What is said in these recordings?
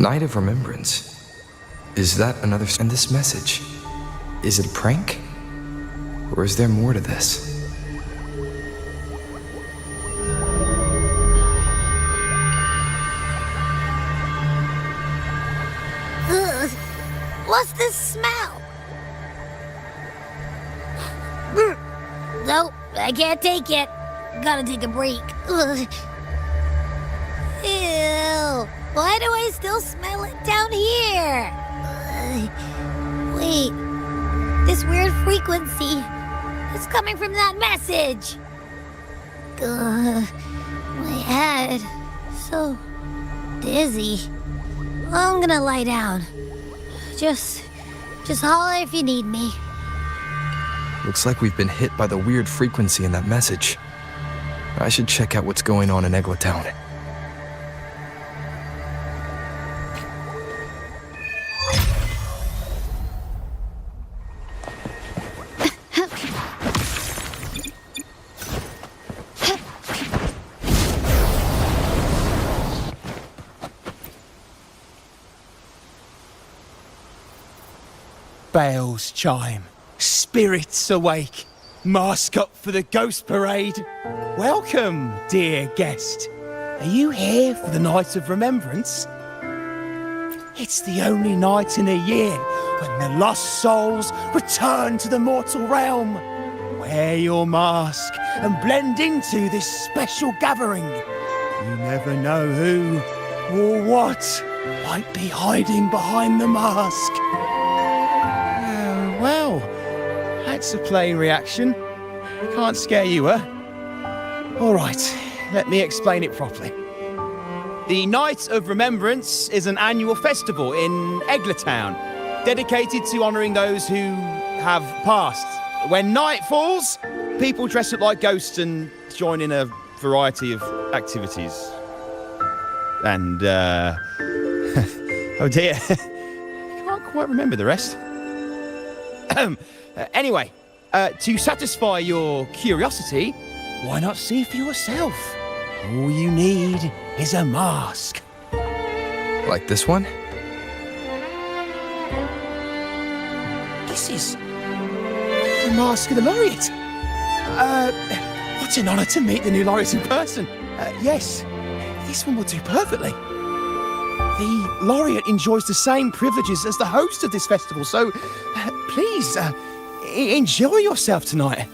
Night of Remembrance. Is that another... And this message, is it a prank? Or is there more to this? Ugh. What's this smell? Nope, I can't take it. Gotta take a break. Ugh. Ew. Why do I still smell it down here? Wait. This weird frequency is coming from that message. My head. So dizzy. I'm gonna lie down. Just holler if you need me. Looks like we've been hit by the weird frequency in that message. I should check out what's going on in Eglatown. Bells chime, spirits awake, mask up for the ghost parade. Welcome, dear guest. Are you here for the Night of Remembrance? It's the only night in a year when the lost souls return to the mortal realm. Wear your mask and blend into this special gathering. You never know who or what might be hiding behind the mask. Well, that's a plain reaction. Can't scare you, huh? All right, let me explain it properly. The Night of Remembrance is an annual festival in Eglatown, dedicated to honouring those who have passed. When night falls, people dress up like ghosts and join in a variety of activities. And, oh dear, I can't quite remember the rest. Anyway, to satisfy your curiosity, why not see for yourself? All you need is a mask. Like this one? This is the mask of the laureate. What an honour to meet the new laureate in person. Yes, this one will do perfectly. The laureate enjoys the same privileges as the host of this festival, so please, enjoy yourself tonight.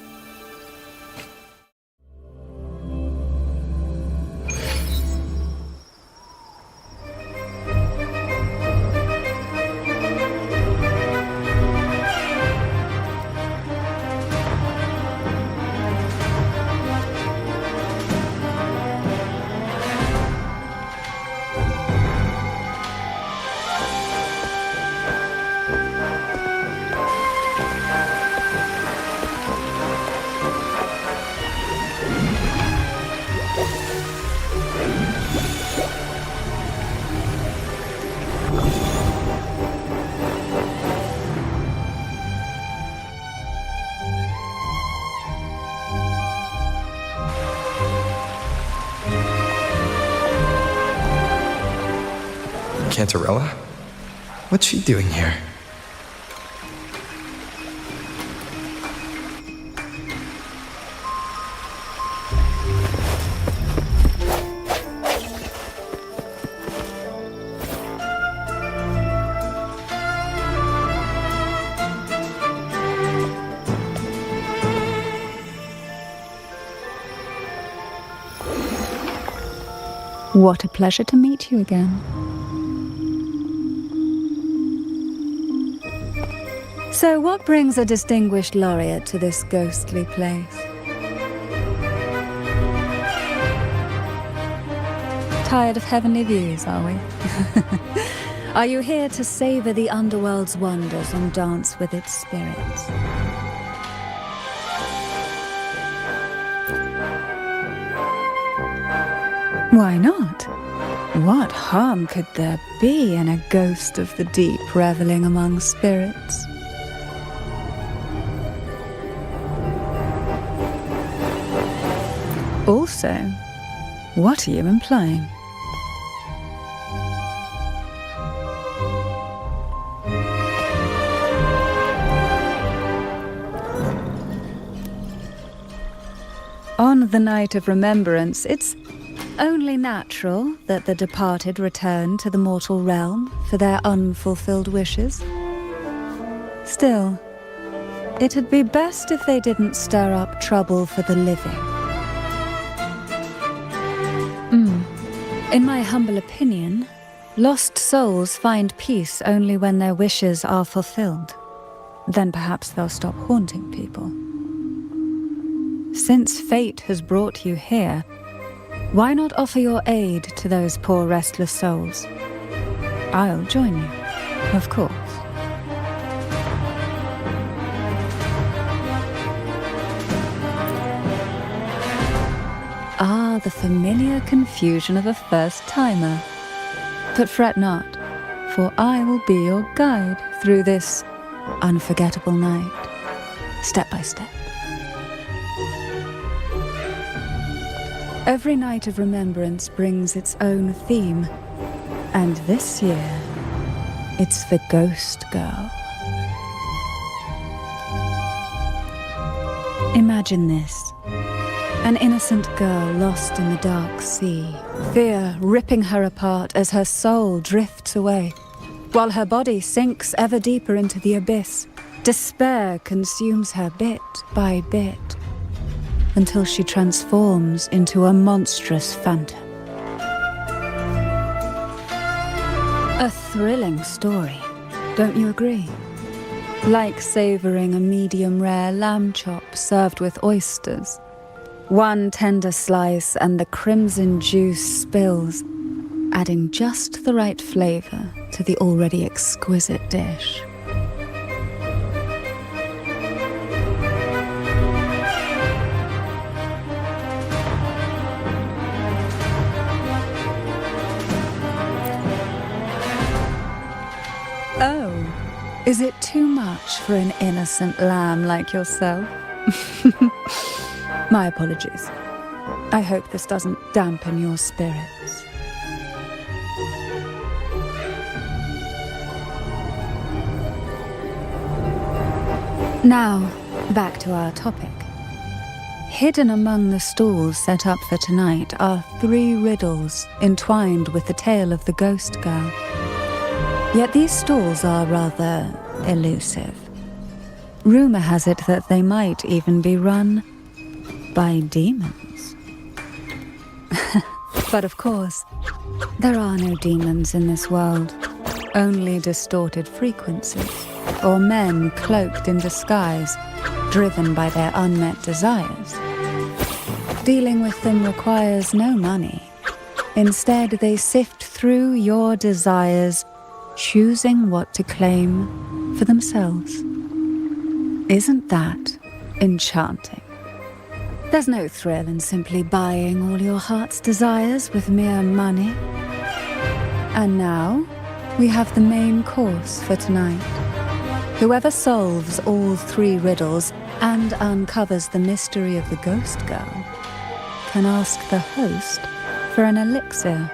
Cantarella? What's she doing here? What a pleasure to meet you again. So what brings a distinguished laureate to this ghostly place? Tired of heavenly views, are we? Are you here to savor the underworld's wonders and dance with its spirits? Why not? What harm could there be in a ghost of the deep reveling among spirits? Also, what are you implying? On the night of remembrance, it's only natural that the departed return to the mortal realm for their unfulfilled wishes. Still, it'd be best if they didn't stir up trouble for the living. In my humble opinion, lost souls find peace only when their wishes are fulfilled. Then perhaps they'll stop haunting people. Since fate has brought you here, why not offer your aid to those poor restless souls? I'll join you, of course. Ah, the familiar confusion of a first-timer. But fret not, for I will be your guide through this unforgettable night, step by step. Every night of remembrance brings its own theme, and this year, it's the Ghost Girl. Imagine this. An innocent girl lost in the dark sea, fear ripping her apart as her soul drifts away, while her body sinks ever deeper into the abyss. Despair consumes her bit by bit, until she transforms into a monstrous phantom. A thrilling story, don't you agree? Like savoring a medium-rare lamb chop served with oysters. One tender slice and the crimson juice spills, adding just the right flavor to the already exquisite dish. Oh, is it too much for an innocent lamb like yourself? My apologies. I hope this doesn't dampen your spirits. Now, back to our topic. Hidden among the stalls set up for tonight are 3 riddles entwined with the tale of the Ghost Girl. Yet these stalls are rather elusive. Rumor has it that they might even be run by demons. But of course, there are no demons in this world, only distorted frequencies, or men cloaked in disguise, driven by their unmet desires. Dealing with them requires no money. Instead, they sift through your desires, choosing what to claim for themselves. Isn't that enchanting? There's no thrill in simply buying all your heart's desires with mere money. And now, we have the main course for tonight. Whoever solves all 3 riddles and uncovers the mystery of the Ghost Girl can ask the host for an elixir.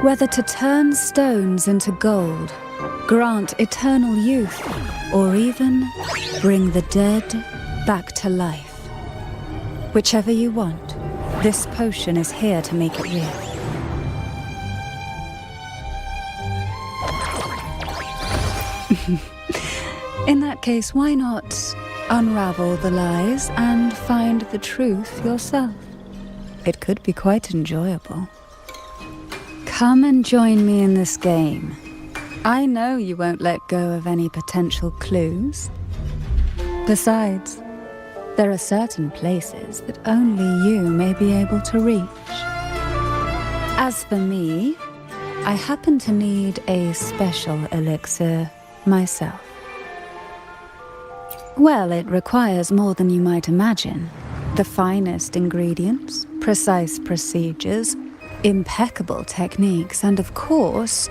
Whether to turn stones into gold, grant eternal youth, or even bring the dead back to life. Whichever you want, this potion is here to make it real. In that case, why not unravel the lies and find the truth yourself? It could be quite enjoyable. Come and join me in this game. I know you won't let go of any potential clues. Besides, there are certain places that only you may be able to reach. As for me, I happen to need a special elixir myself. Well, it requires more than you might imagine. The finest ingredients, precise procedures, impeccable techniques, and of course,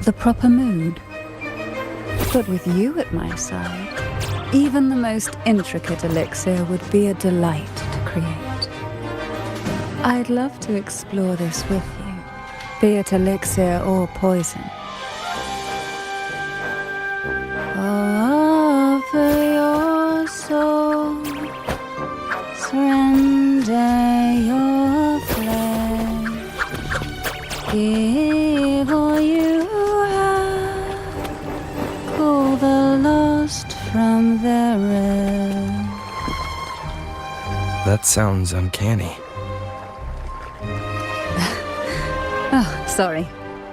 the proper mood. But with you at my side, even the most intricate elixir would be a delight to create. I'd love to explore this with you, be it elixir or poison. Offer your soul, surrender your flesh, give all you have, call the lost from their rest. That sounds uncanny. Oh, sorry.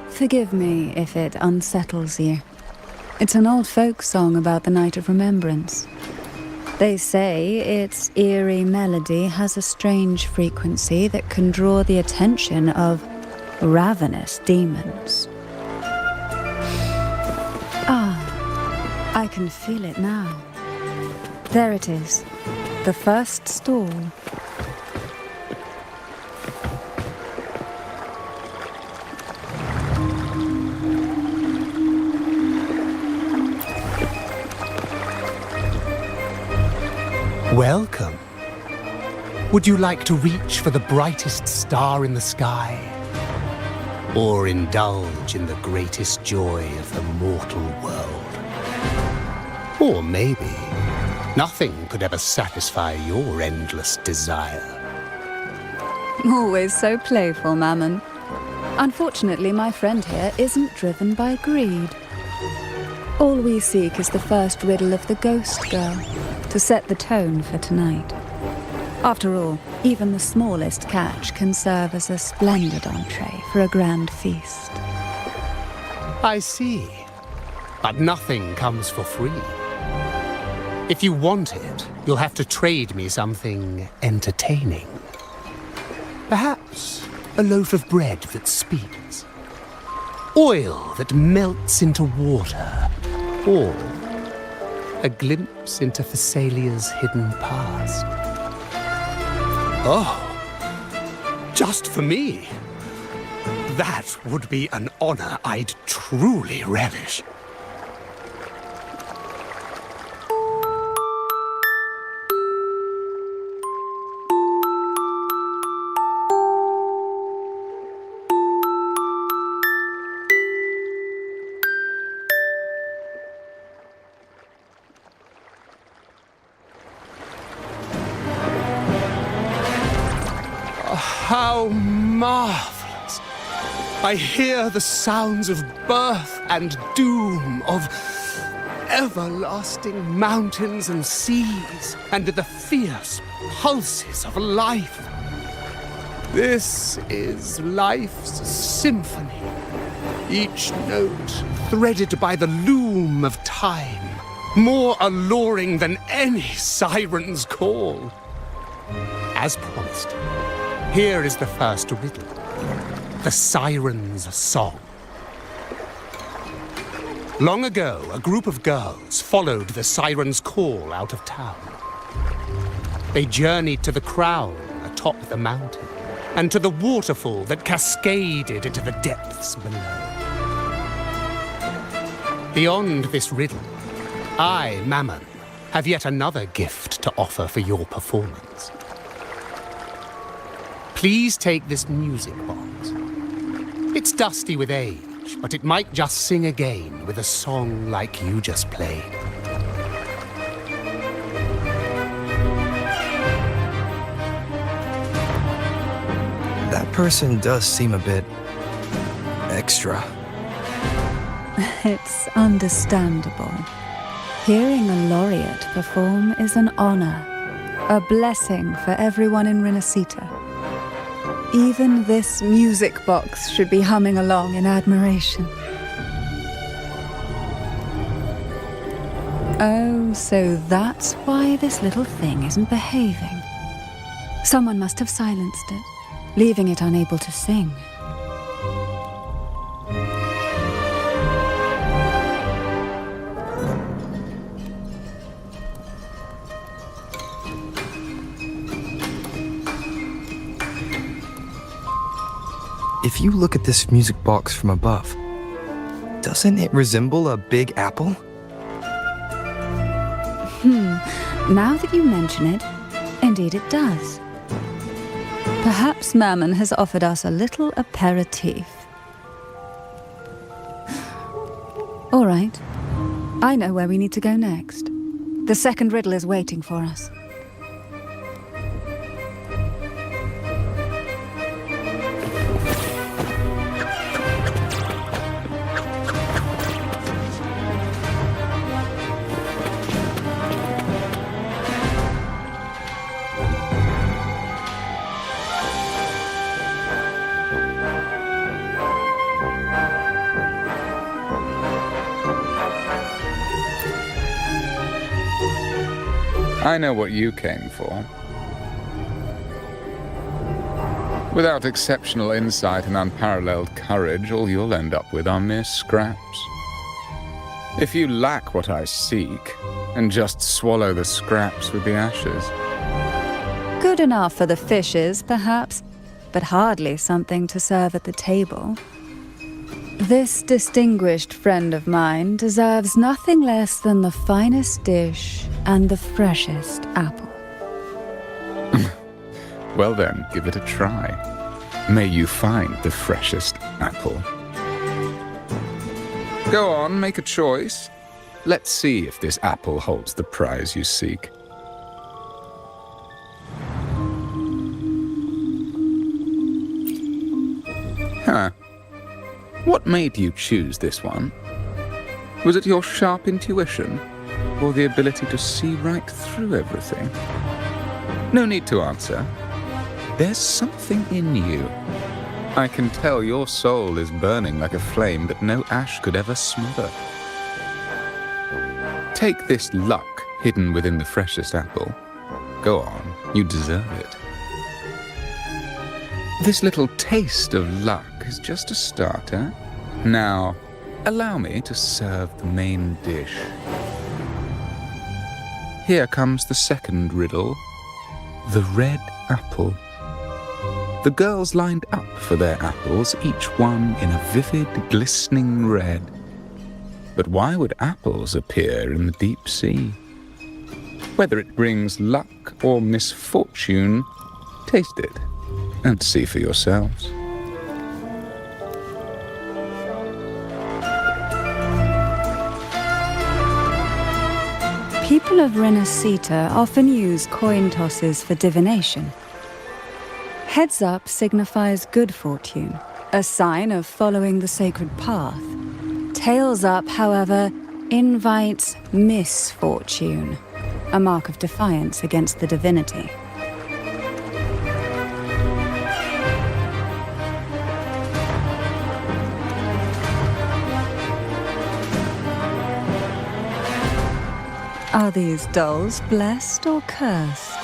Forgive me if it unsettles you. It's an old folk song about the Night of Remembrance. They say its eerie melody has a strange frequency that can draw the attention of ravenous demons. Ah, I can feel it now. There it is, the first stall. Welcome. Would you like to reach for the brightest star in the sky? Or indulge in the greatest joy of the mortal world? Or maybe nothing could ever satisfy your endless desire. Always so playful, Mammon. Unfortunately, my friend here isn't driven by greed. All we seek is the first riddle of the ghost girl, to set the tone for tonight. After all, even the smallest catch can serve as a splendid entree for a grand feast. I see. But nothing comes for free. If you want it, you'll have to trade me something entertaining. Perhaps a loaf of bread that speaks. Oil that melts into water. Or a glimpse into Thessalia's hidden past. Oh, just for me? That would be an honor I'd truly relish. How marvelous! I hear the sounds of birth and doom, of everlasting mountains and seas, and the fierce pulses of life. This is life's symphony, each note threaded by the loom of time, more alluring than any siren's call. As promised, here is the first riddle, the siren's song. Long ago, a group of girls followed the siren's call out of town. They journeyed to the crown atop the mountain, and to the waterfall that cascaded into the depths below. Beyond this riddle, I, Mammon, have yet another gift to offer for your performance. Please take this music box. It's dusty with age, but it might just sing again with a song like you just played. That person does seem a bit extra. It's understandable. Hearing a laureate perform is an honor, a blessing for everyone in Renacita. Even this music box should be humming along in admiration. Oh, so that's why this little thing isn't behaving. Someone must have silenced it, leaving it unable to sing. If you look at this music box from above, doesn't it resemble a big apple? Now that you mention it, indeed it does. Perhaps Mammon has offered us a little aperitif. All right. I know where we need to go next. The second riddle is waiting for us. I know what you came for. Without exceptional insight and unparalleled courage, all you'll end up with are mere scraps. If you lack what I seek, and just swallow the scraps with the ashes. Good enough for the fishes, perhaps, but hardly something to serve at the table. This distinguished friend of mine deserves nothing less than the finest dish and the freshest apple. Well then, give it a try. May you find the freshest apple. Go on, make a choice. Let's see if this apple holds the prize you seek. Huh. What made you choose this one? Was it your sharp intuition, or the ability to see right through everything? No need to answer. There's something in you. I can tell your soul is burning like a flame that no ash could ever smother. Take this luck hidden within the freshest apple. Go on, you deserve it. This little taste of luck is just a starter. Now, allow me to serve the main dish. Here comes the second riddle. The red apple. The girls lined up for their apples, each one in a vivid, glistening red. But why would apples appear in the deep sea? Whether it brings luck or misfortune, taste it and see for yourselves. People of Renacita often use coin tosses for divination. Heads up signifies good fortune, a sign of following the sacred path. Tails up, however, invites misfortune, a mark of defiance against the divinity. Are these dolls blessed or cursed?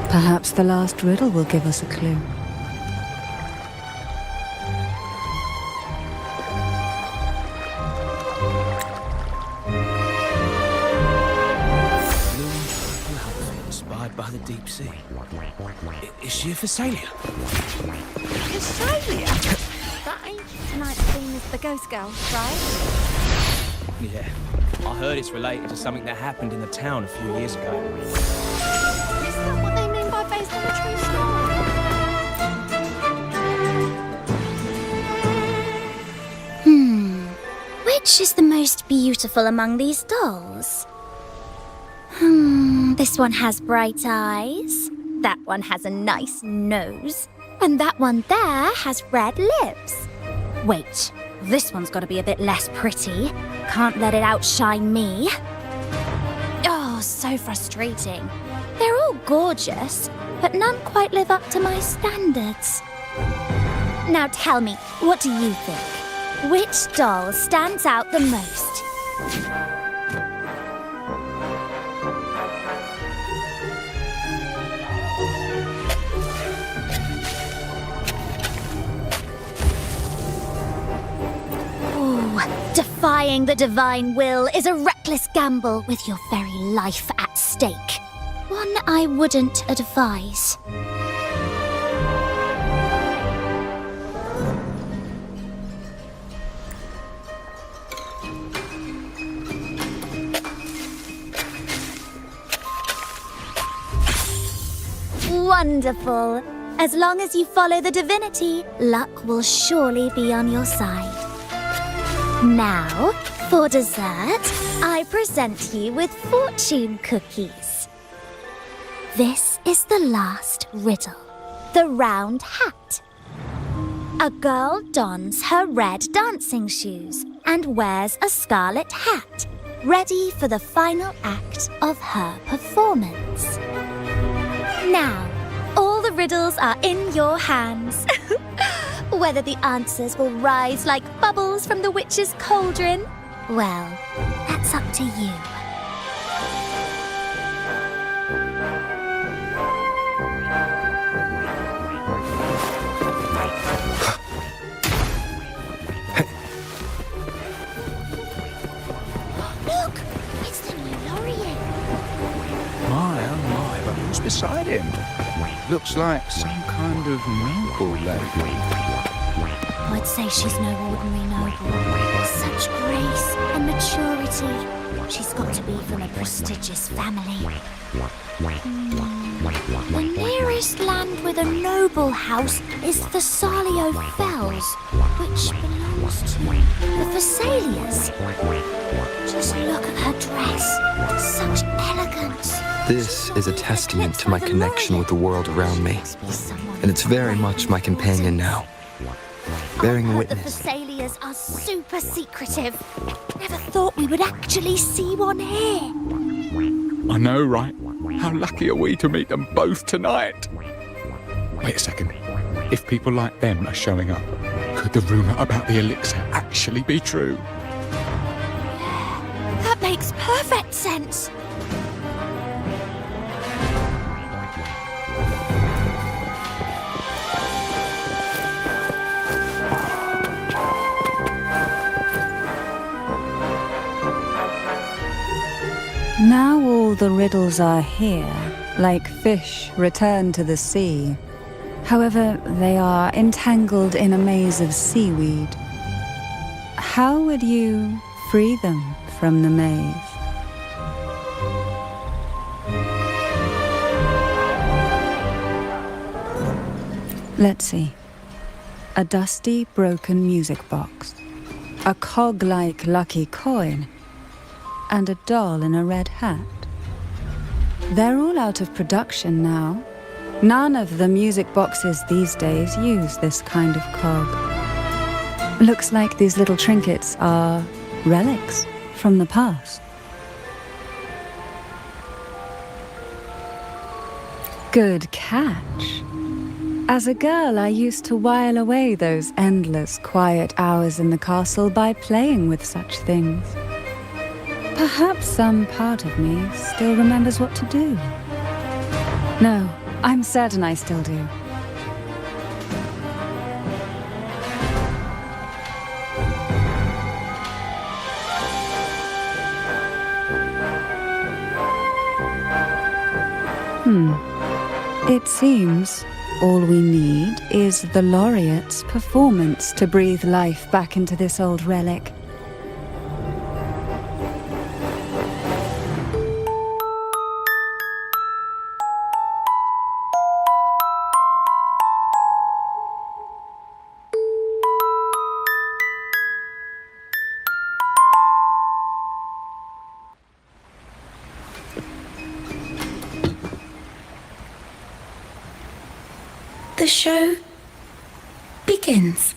Perhaps the last riddle will give us a clue. Inspired by the deep sea. Is she a Phasalia? Phasalia? That Tonight's theme is the Ghost Girl, right? Yeah, I heard it's related to something that happened in the town a few years ago. Is that what they mean by based on a true story? Which is the most beautiful among these dolls? This one has bright eyes. That one has a nice nose. And that one there has red lips. Wait, this one's got to be a bit less pretty. Can't let it outshine me. Oh, so frustrating. They're all gorgeous, but none quite live up to my standards. Now tell me, what do you think? Which doll stands out the most? Defying the divine will is a reckless gamble with your very life at stake. One I wouldn't advise. Wonderful. As long as you follow the divinity, luck will surely be on your side. Now, for dessert, I present you with fortune cookies. This is the last riddle. The round hat. A girl dons her red dancing shoes and wears a scarlet hat, ready for the final act of her performance. Now, all the riddles are in your hands. Whether the answers will rise like bubbles from the witch's cauldron, well, that's up to you. Look, it's the new Laurier. My, oh my, but who's beside him? Looks like some kind of noble lady. I'd say she's no ordinary noble. Such grace and maturity. She's got to be from a prestigious family. The nearest land with a noble house is the Salio Fells, which belongs to the Thessalias. Just look at her dress. Such elegance. This is a testament to my connection with the world around me, and it's very much my companion now. Bearing witness. The Thessalias are super secretive. Never thought we would actually see one here. I know, right? How lucky are we to meet them both tonight? Wait a second. If people like them are showing up, could the rumour about the elixir actually be true? That makes perfect sense. Now all the riddles are here, like fish returned to the sea. However, they are entangled in a maze of seaweed. How would you free them from the maze? Let's see. A dusty, broken music box. A cog-like lucky coin. And a doll in a red hat. They're all out of production now. None of the music boxes these days use this kind of cog. Looks like these little trinkets are relics from the past. Good catch. As a girl, I used to while away those endless, quiet hours in the castle by playing with such things. Perhaps some part of me still remembers what to do. No, I'm certain I still do. It seems all we need is the laureate's performance to breathe life back into this old relic. The show begins.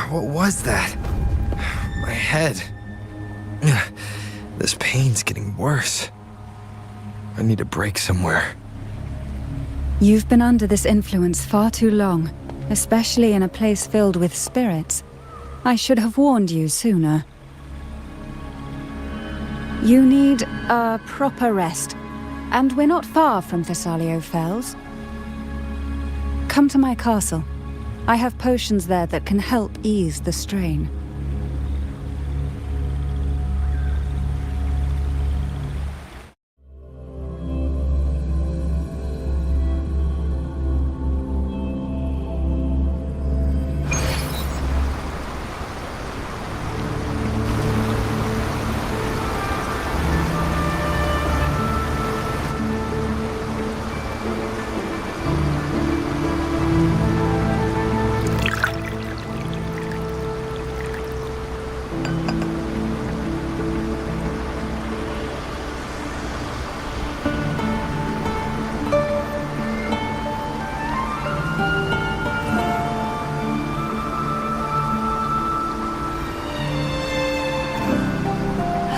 What was that? My head. This pain's getting worse. I need a break somewhere. You've been under this influence far too long, especially in a place filled with spirits. I should have warned you sooner. You need a proper rest, and we're not far from Thessalio Fells. Come to my castle. I have potions there that can help ease the strain.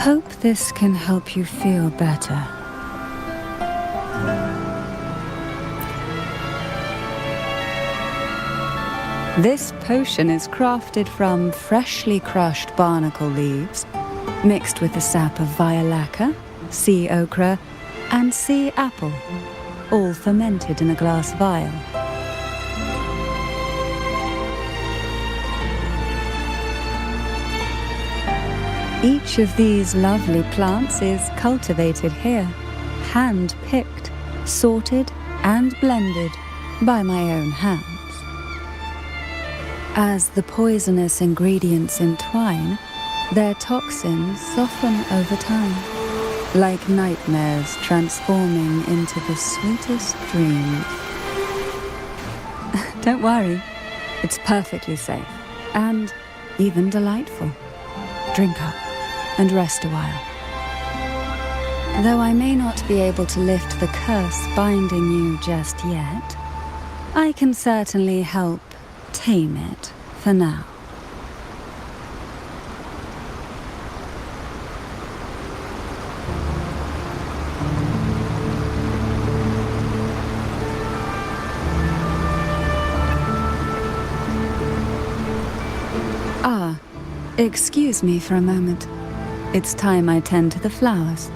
Hope this can help you feel better. This potion is crafted from freshly crushed barnacle leaves, mixed with the sap of violaca, sea ochre, and sea apple, all fermented in a glass vial. Each of these lovely plants is cultivated here, hand-picked, sorted, and blended by my own hands. As the poisonous ingredients entwine, their toxins soften over time, like nightmares transforming into the sweetest dreams. Don't worry, it's perfectly safe, and even delightful. Drink up and rest a while. Though I may not be able to lift the curse binding you just yet, I can certainly help tame it for now. Ah, excuse me for a moment. It's time I tend to the flowers.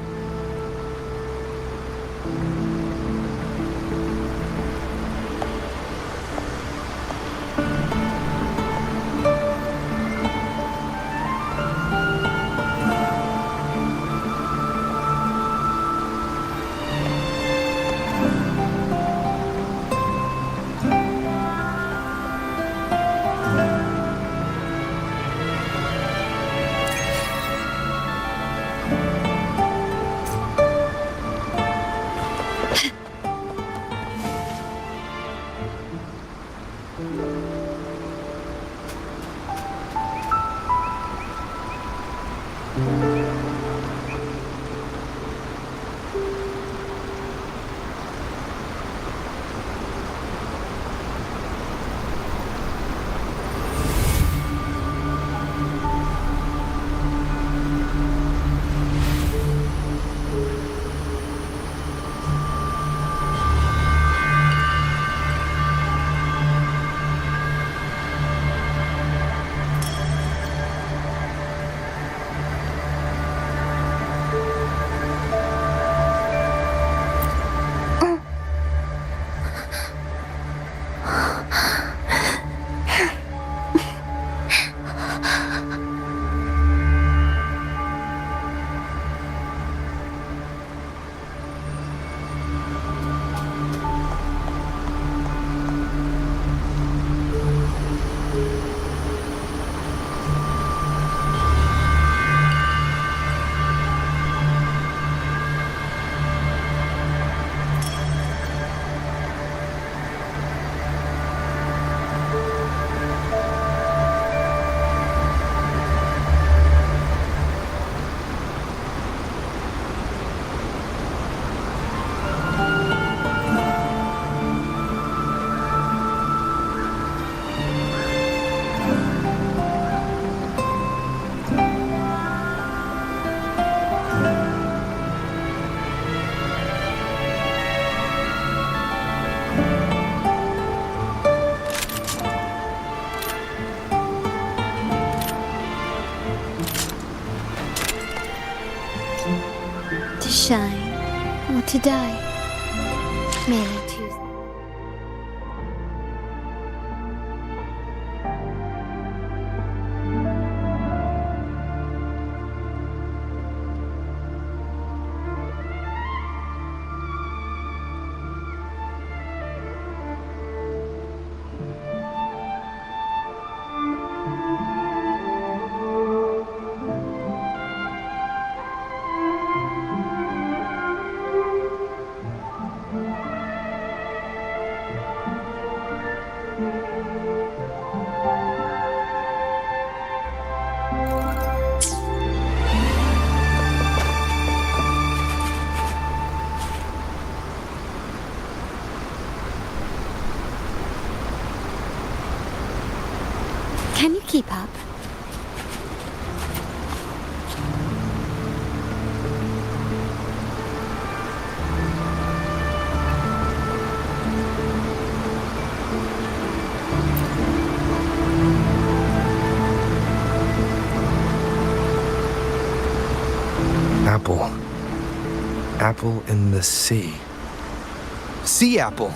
To die. Merely to... Can you keep up? Apple. Apple in the sea. Sea apple!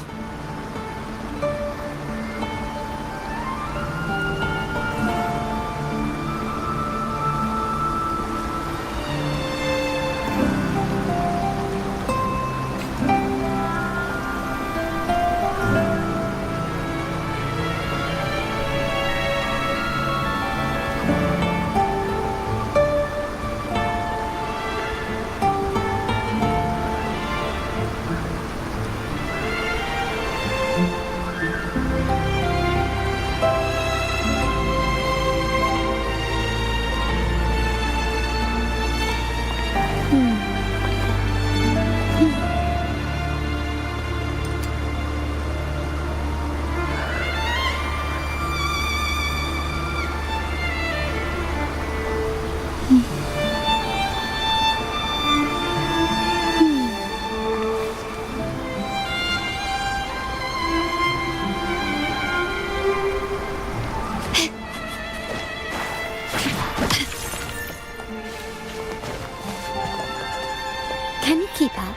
Can you keep up?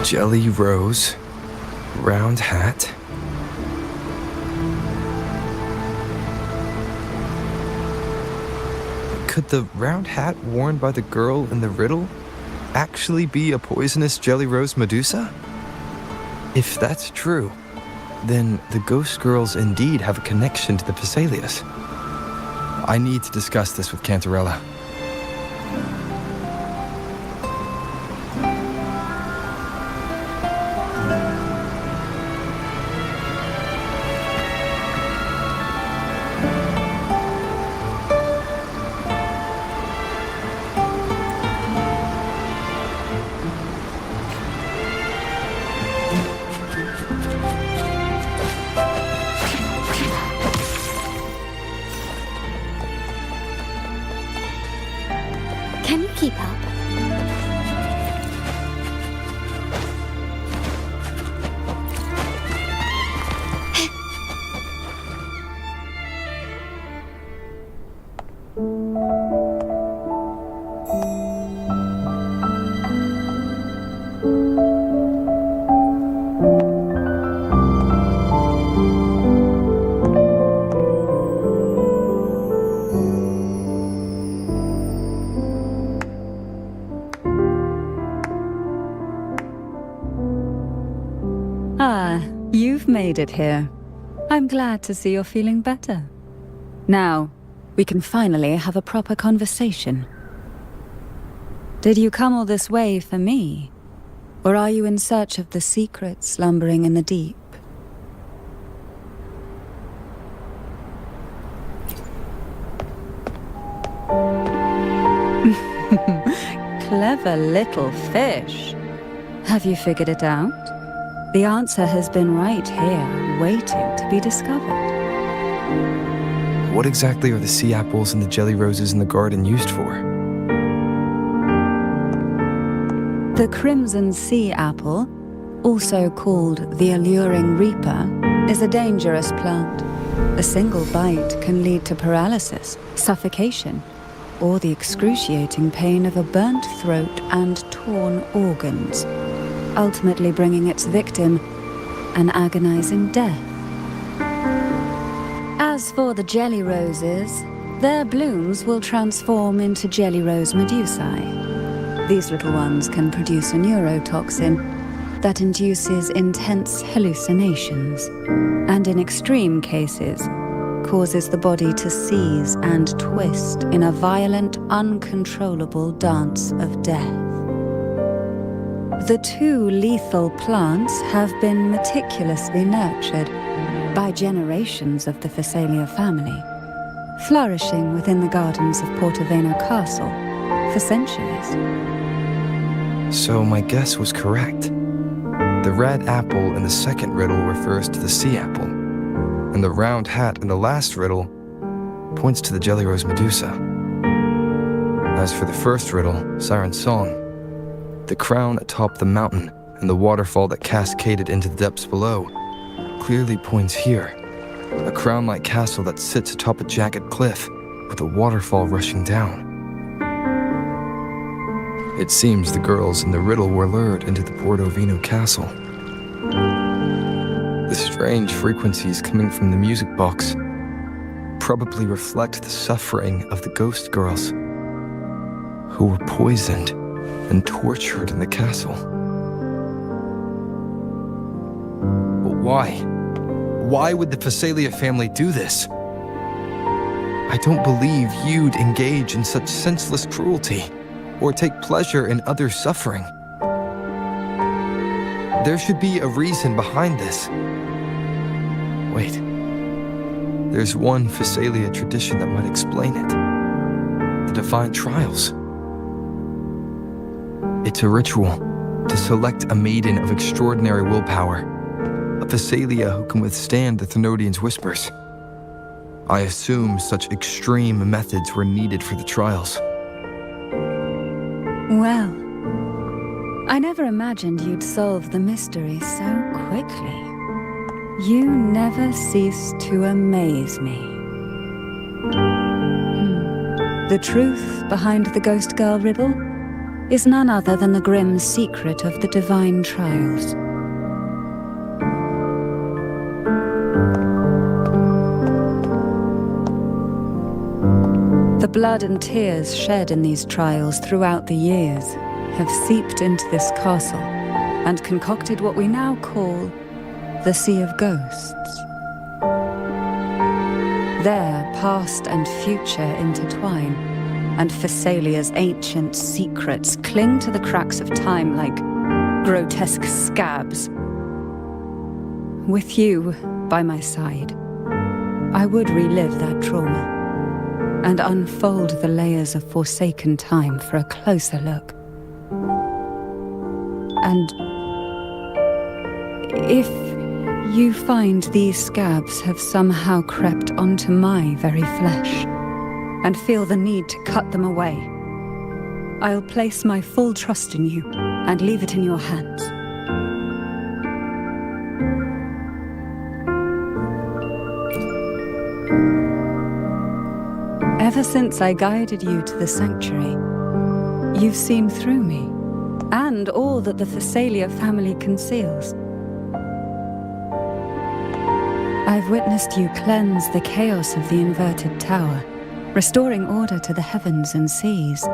Jelly rose. Round hat. Could the round hat worn by the girl in the riddle actually be a poisonous jelly rose Medusa? If that's true, then the ghost girls indeed have a connection to the Phasalias. I need to discuss this with Cantarella. Can you keep up? Ah, you've made it here. I'm glad to see you're feeling better. Now, we can finally have a proper conversation. Did you come all this way for me? Or are you in search of the secret slumbering in the deep? Clever little fish. Have you figured it out? The answer has been right here, waiting to be discovered. What exactly are the sea apples and the jelly roses in the garden used for? The crimson sea apple, also called the alluring reaper, is a dangerous plant. A single bite can lead to paralysis, suffocation, or the excruciating pain of a burnt throat and torn organs, ultimately bringing its victim an agonizing death. As for the jelly roses, their blooms will transform into jelly rose medusae. These little ones can produce a neurotoxin that induces intense hallucinations, and in extreme cases, causes the body to seize and twist in a violent, uncontrollable dance of death. The two lethal plants have been meticulously nurtured by generations of the Phasalia family, flourishing within the gardens of Portoveno Castle for centuries. So my guess was correct. The red apple in the second riddle refers to the sea apple, and the round hat in the last riddle points to the jelly rose medusa. As for the first riddle, Siren's Song, the crown atop the mountain and the waterfall that cascaded into the depths below clearly points here, a crown-like castle that sits atop a jagged cliff with a waterfall rushing down. It seems the girls in the riddle were lured into the Portovino castle. The strange frequencies coming from the music box probably reflect the suffering of the ghost girls who were poisoned and tortured in the castle. But why? Why would the Phasalia family do this? I don't believe you'd engage in such senseless cruelty or take pleasure in others' suffering. There should be a reason behind this. Wait, there's one Phasalia tradition that might explain it. The Divine Trials. It's a ritual to select a maiden of extraordinary willpower, a Phasalia who can withstand the Thenodian's whispers. I assume such extreme methods were needed for the trials. Well, I never imagined you'd solve the mystery so quickly. You never cease to amaze me. The truth behind the Ghost Girl riddle is none other than the grim secret of the Divine Trials. The blood and tears shed in these trials throughout the years have seeped into this castle and concocted what we now call the Sea of Ghosts. There, past and future intertwine, and Phasalia's ancient secrets cling to the cracks of time like grotesque scabs. With you by my side, I would relive that trauma and unfold the layers of forsaken time for a closer look. And if you find these scabs have somehow crept onto my very flesh and feel the need to cut them away, I'll place my full trust in you and leave it in your hands. Ever since I guided you to the sanctuary, you've seen through me and all that the Phasalia family conceals. I've witnessed you cleanse the chaos of the inverted tower, restoring order to the heavens and seas.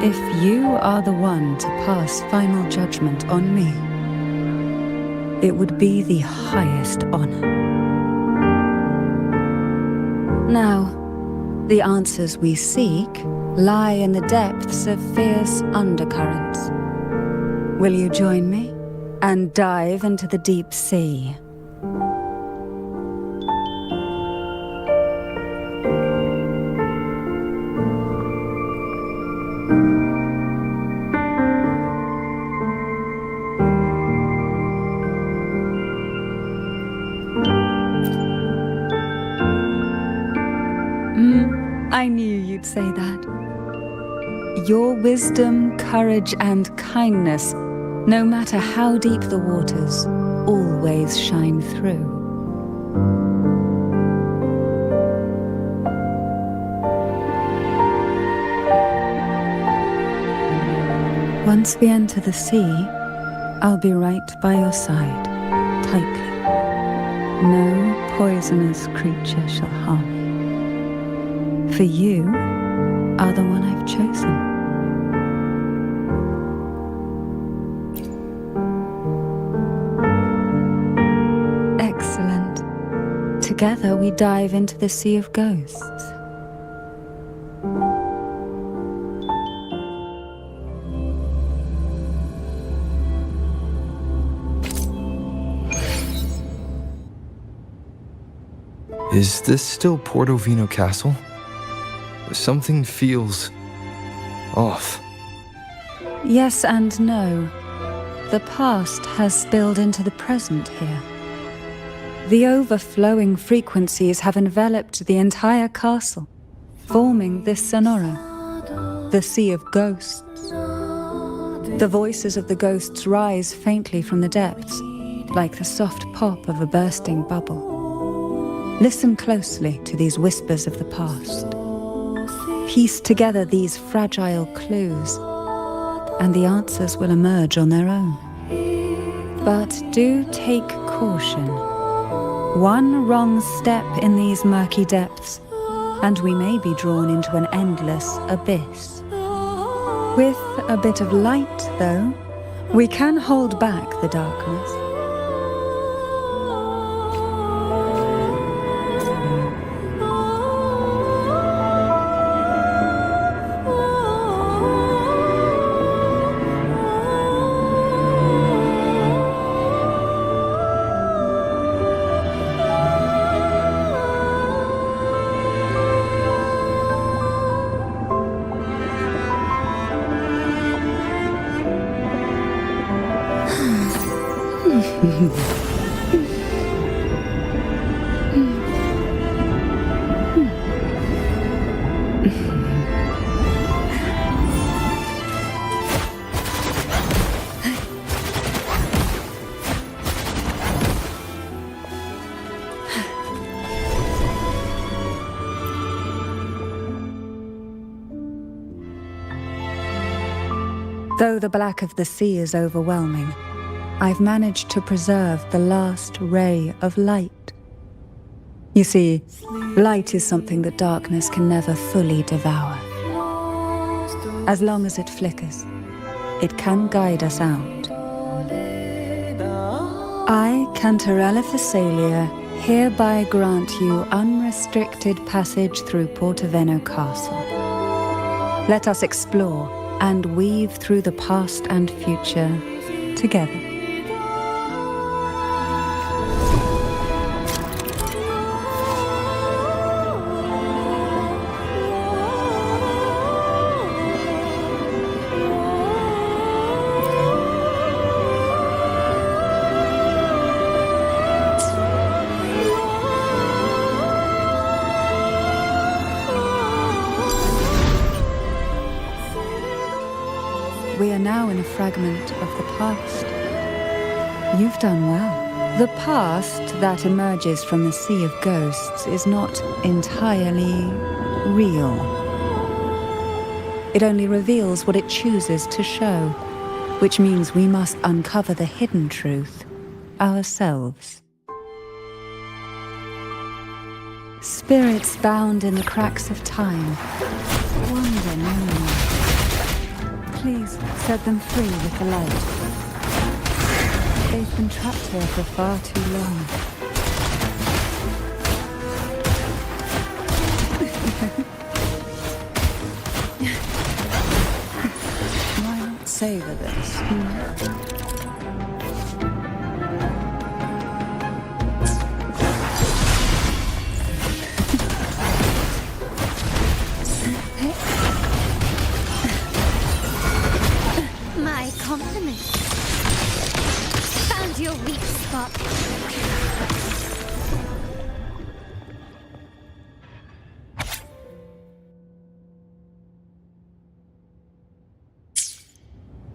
If you are the one to pass final judgment on me, it would be the highest honor. Now, the answers we seek lie in the depths of fierce undercurrents. Will you join me and dive into the deep sea? Your wisdom, courage, and kindness, no matter how deep the waters, always shine through. Once we enter the sea, I'll be right by your side, tightly. No poisonous creature shall harm you. For you are the one I've chosen. Excellent. Together we dive into the Sea of Ghosts. Is this still Portovino Castle? Something feels off. Yes and no. The past has spilled into the present here. The overflowing frequencies have enveloped the entire castle, forming this sonora, the Sea of Ghosts. The voices of the ghosts rise faintly from the depths, like the soft pop of a bursting bubble. Listen closely to these whispers of the past. Piece together these fragile clues, and the answers will emerge on their own. But do take caution. One wrong step in these murky depths, and we may be drawn into an endless abyss. With a bit of light, though, we can hold back the darkness. Though the black of the sea is overwhelming, I've managed to preserve the last ray of light. You see, light is something that darkness can never fully devour. As long as it flickers, it can guide us out. I, Cantarella Thessalia, hereby grant you unrestricted passage through Portovino Castle. Let us explore and weave through the past and future together. We are now in a fragment of the past. You've done well. The past that emerges from the Sea of Ghosts is not entirely real. It only reveals what it chooses to show, which means we must uncover the hidden truth ourselves. Spirits bound in the cracks of time wander no more. Please set them free with the light. They've been trapped here for far too long. Why not savor this? My compliments. Found your weak spot.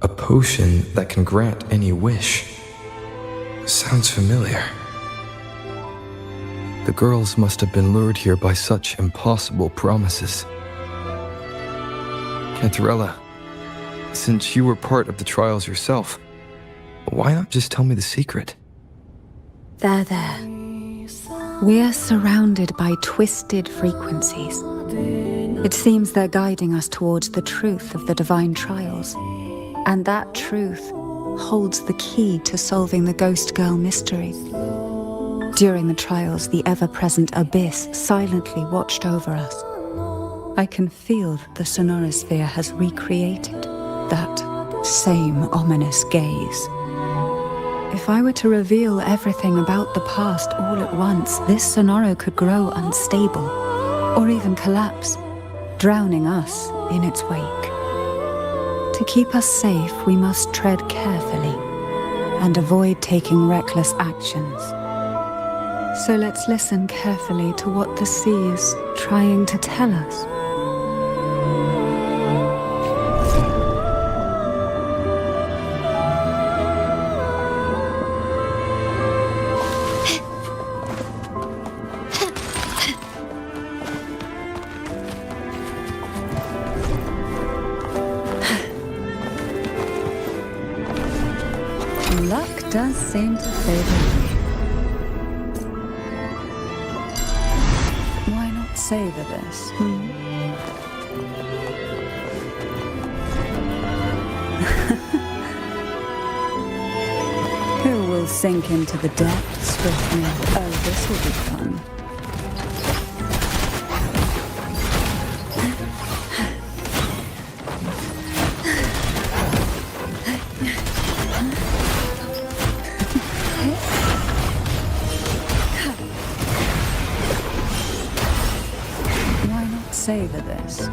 A potion that can grant any wish. Sounds familiar. The girls must have been lured here by such impossible promises. Cantarella, since you were part of the trials yourself, why not just tell me the secret? There. We are surrounded by twisted frequencies. It seems they're guiding us towards the truth of the divine trials. And that truth holds the key to solving the Ghost Girl mystery. During the trials, the ever-present abyss silently watched over us. I can feel that the sonorosphere has recreated that same ominous gaze. If I were to reveal everything about the past all at once, this sonoro could grow unstable, or even collapse, drowning us in its wake. To keep us safe, we must tread carefully and avoid taking reckless actions. So let's listen carefully to what the sea is trying to tell us. Luck does seem to favor me. Why not savor this? Who will sink into the depths with me? Oh, this will be fun. Savor this.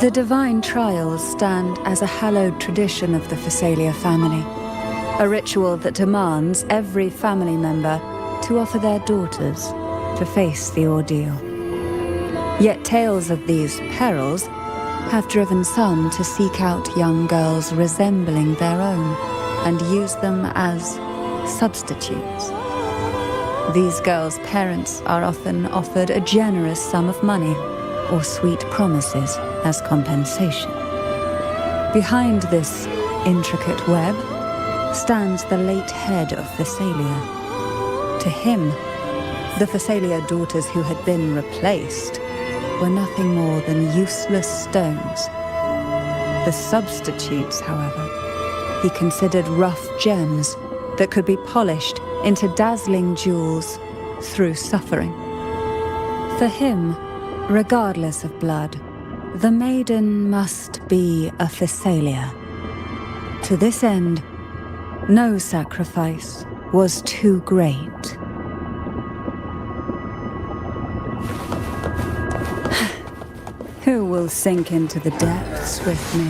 The divine trials stand as a hallowed tradition of the Phasalia family, a ritual that demands every family member to offer their daughters to face the ordeal. Yet tales of these perils have driven some to seek out young girls resembling their own and use them as substitutes. These girls' parents are often offered a generous sum of money or sweet promises as compensation. Behind this intricate web stands the late head of Phasalia. To him, the Phasalia daughters who had been replaced were nothing more than useless stones. The substitutes, however, he considered rough gems that could be polished into dazzling jewels through suffering. For him, regardless of blood, the maiden must be a Phasalia. To this end, no sacrifice was too great. Who will sink into the depths with me?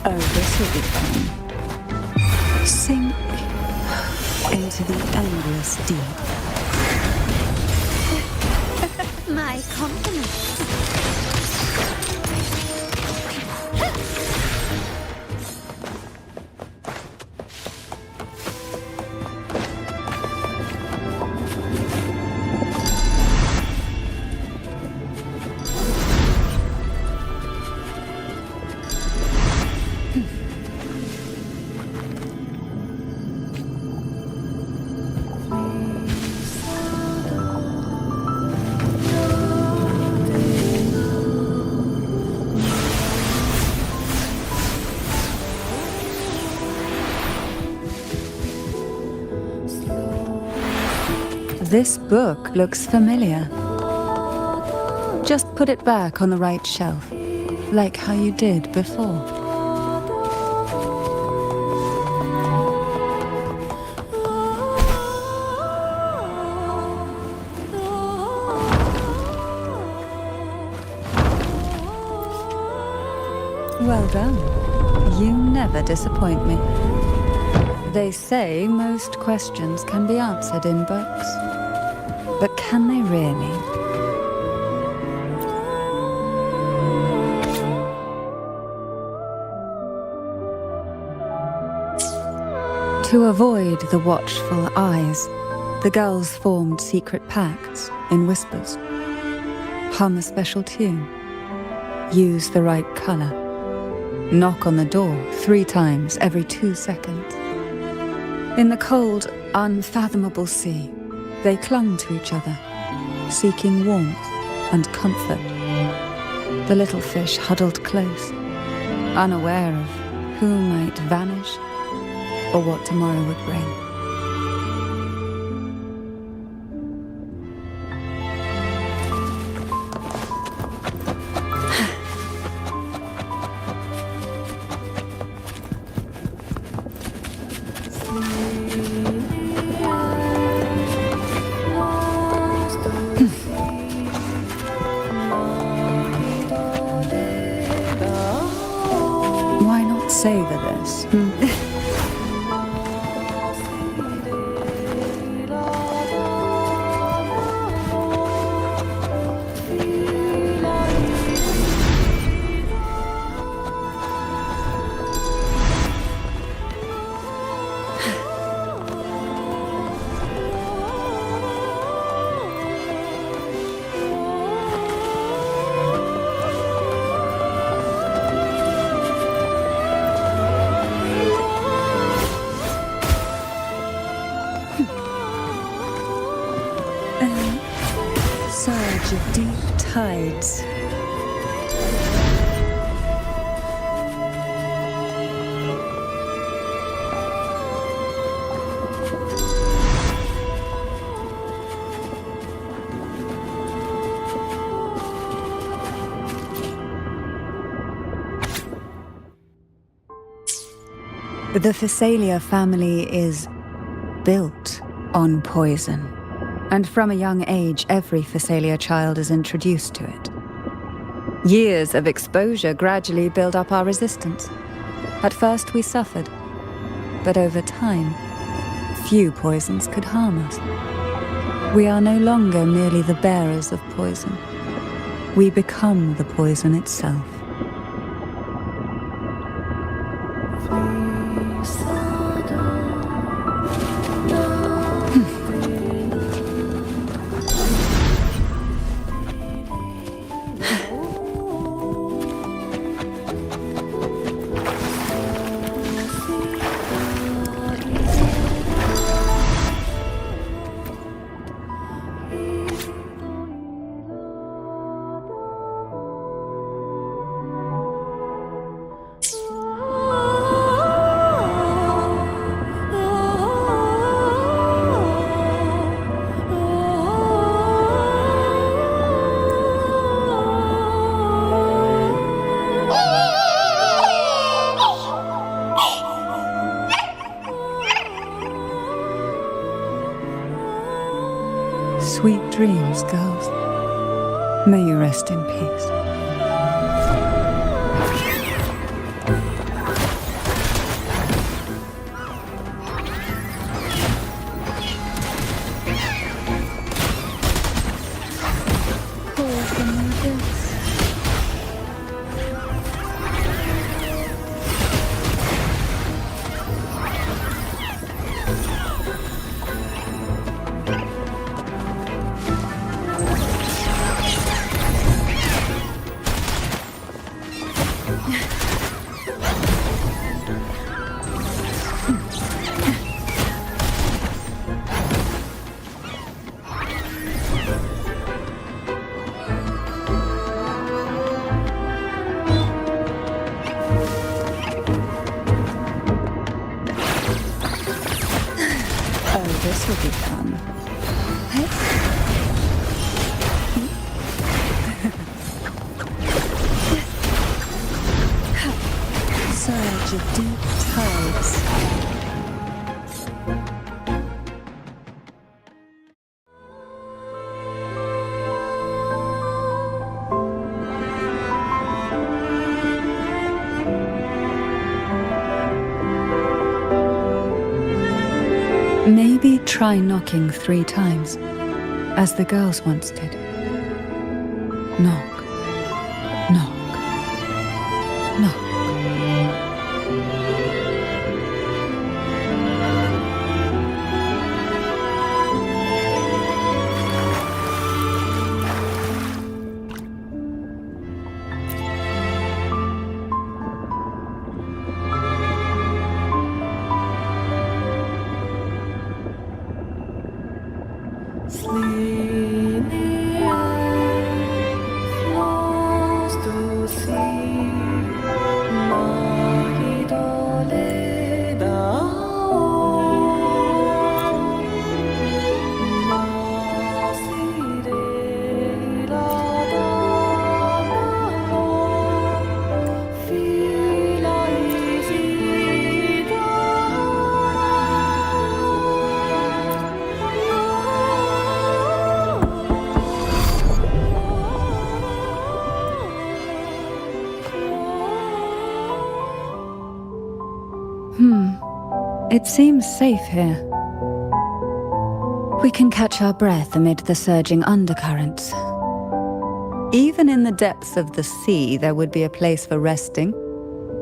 Oh, this will be fun. Sink into the endless deep. My compliments. This book looks familiar. Just put it back on the right shelf, like how you did before. Well done. You never disappoint me. They say most questions can be answered in books. But can they really? To avoid the watchful eyes, the girls formed secret pacts in whispers. Hum a special tune. Use the right color. Knock on the door 3 times every 2 seconds. In the cold, unfathomable sea, they clung to each other, seeking warmth and comfort. The little fish huddled close, unaware of who might vanish or what tomorrow would bring. Why not savor this? Surge of deep tides. The Phasalia family is built on poison. And from a young age, every Phasalia child is introduced to it. Years of exposure gradually build up our resistance. At first we suffered, but over time, few poisons could harm us. We are no longer merely the bearers of poison. We become the poison itself. Sweet dreams, girls. May you rest in peace. This will be fun. Surge of deep tides. Maybe try knocking 3 times, as the girls once did. Knock, knock, knock. It seems safe here. We can catch our breath amid the surging undercurrents. Even in the depths of the sea, there would be a place for resting,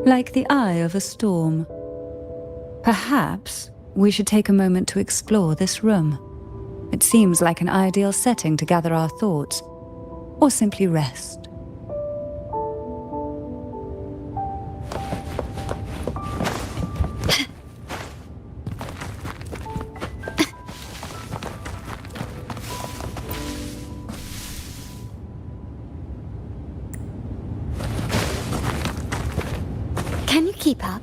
like the eye of a storm. Perhaps we should take a moment to explore this room. It seems like an ideal setting to gather our thoughts, or simply rest. Can you keep up?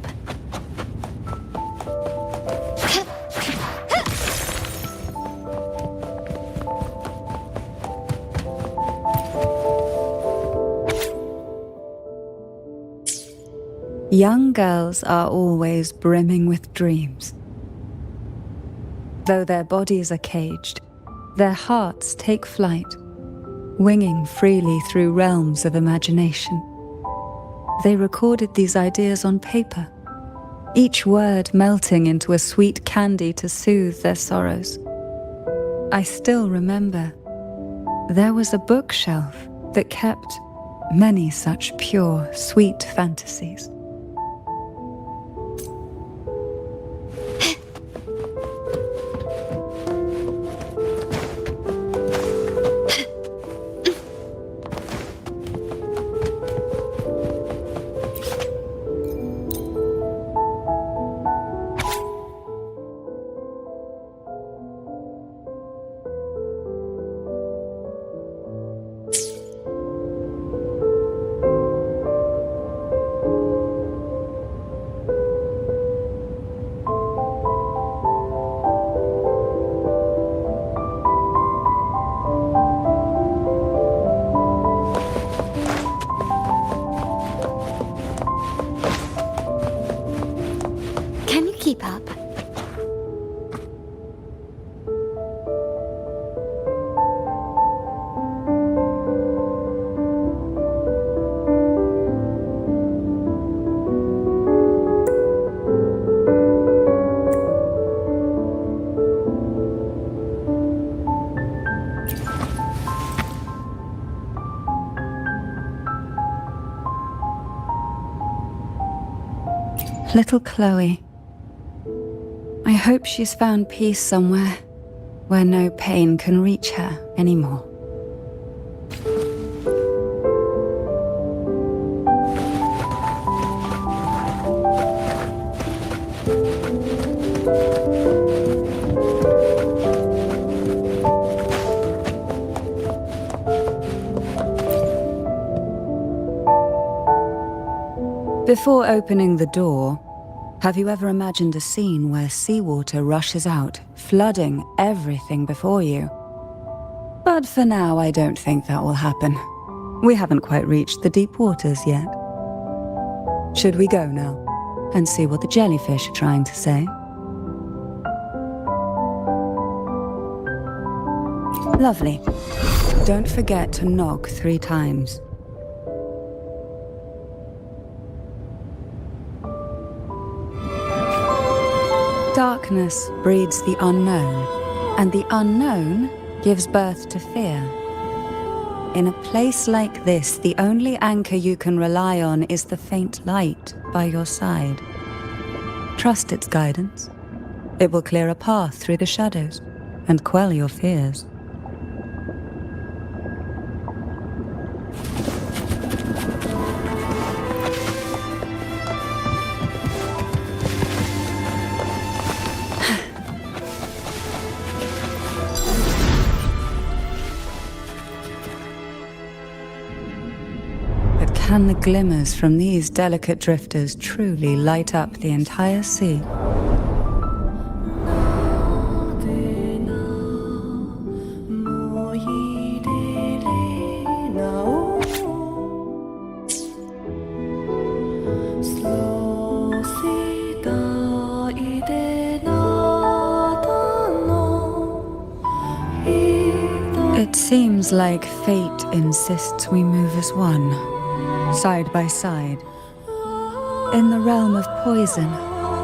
Young girls are always brimming with dreams. Though their bodies are caged, their hearts take flight, winging freely through realms of imagination. They recorded these ideas on paper, each word melting into a sweet candy to soothe their sorrows. I still remember there was a bookshelf that kept many such pure, sweet fantasies. Can you keep up? Little Chloe. I hope she's found peace somewhere where no pain can reach her anymore. Before opening the door, have you ever imagined a scene where seawater rushes out, flooding everything before you? But for now, I don't think that will happen. We haven't quite reached the deep waters yet. Should we go now and see what the jellyfish are trying to say? Lovely. Don't forget to knock 3 times. Darkness breeds the unknown, and the unknown gives birth to fear. In a place like this, the only anchor you can rely on is the faint light by your side. Trust its guidance. It will clear a path through the shadows and quell your fears. Can the glimmers from these delicate drifters truly light up the entire sea? It seems like fate insists we move as one. Side by side. In the realm of poison,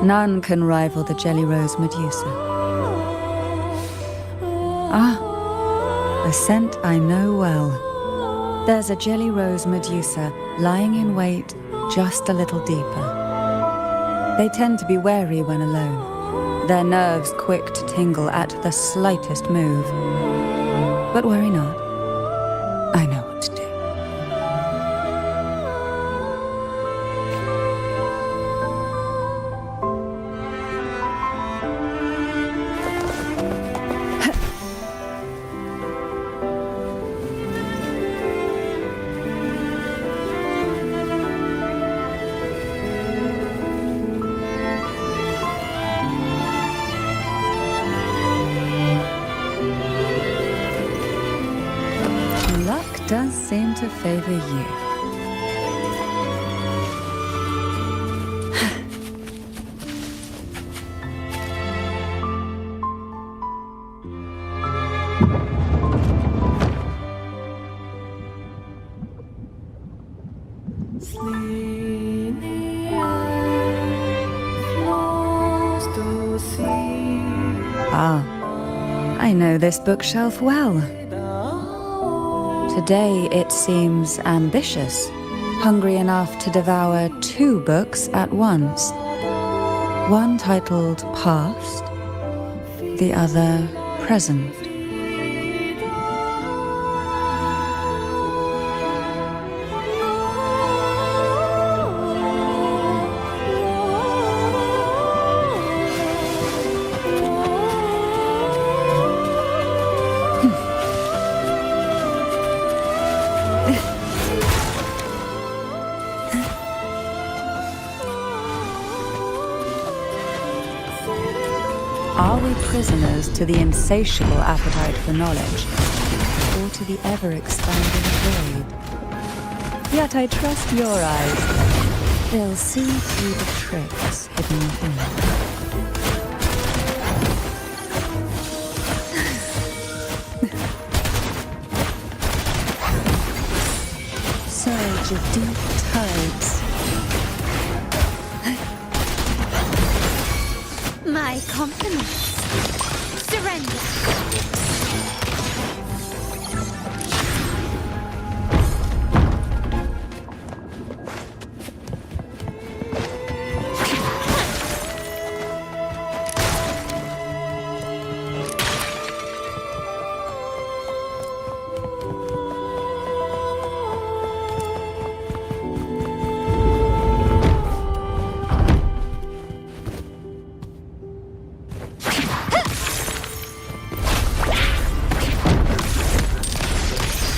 none can rival the Jelly Rose Medusa. Ah, a scent I know well. There's a Jelly Rose Medusa lying in wait just a little deeper. They tend to be wary when alone, their nerves quick to tingle at the slightest move. But worry not, I know what to do. Does seem to favor you. Ah, I know this bookshelf well. Today it seems ambitious, hungry enough to devour 2 books at once. One titled Past, the other Present. Are we prisoners to the insatiable appetite for knowledge, or to the ever-expanding void? Yet I trust your eyes. They'll see through the tricks hidden within. Surge of deep tides. My compliments. Surrender.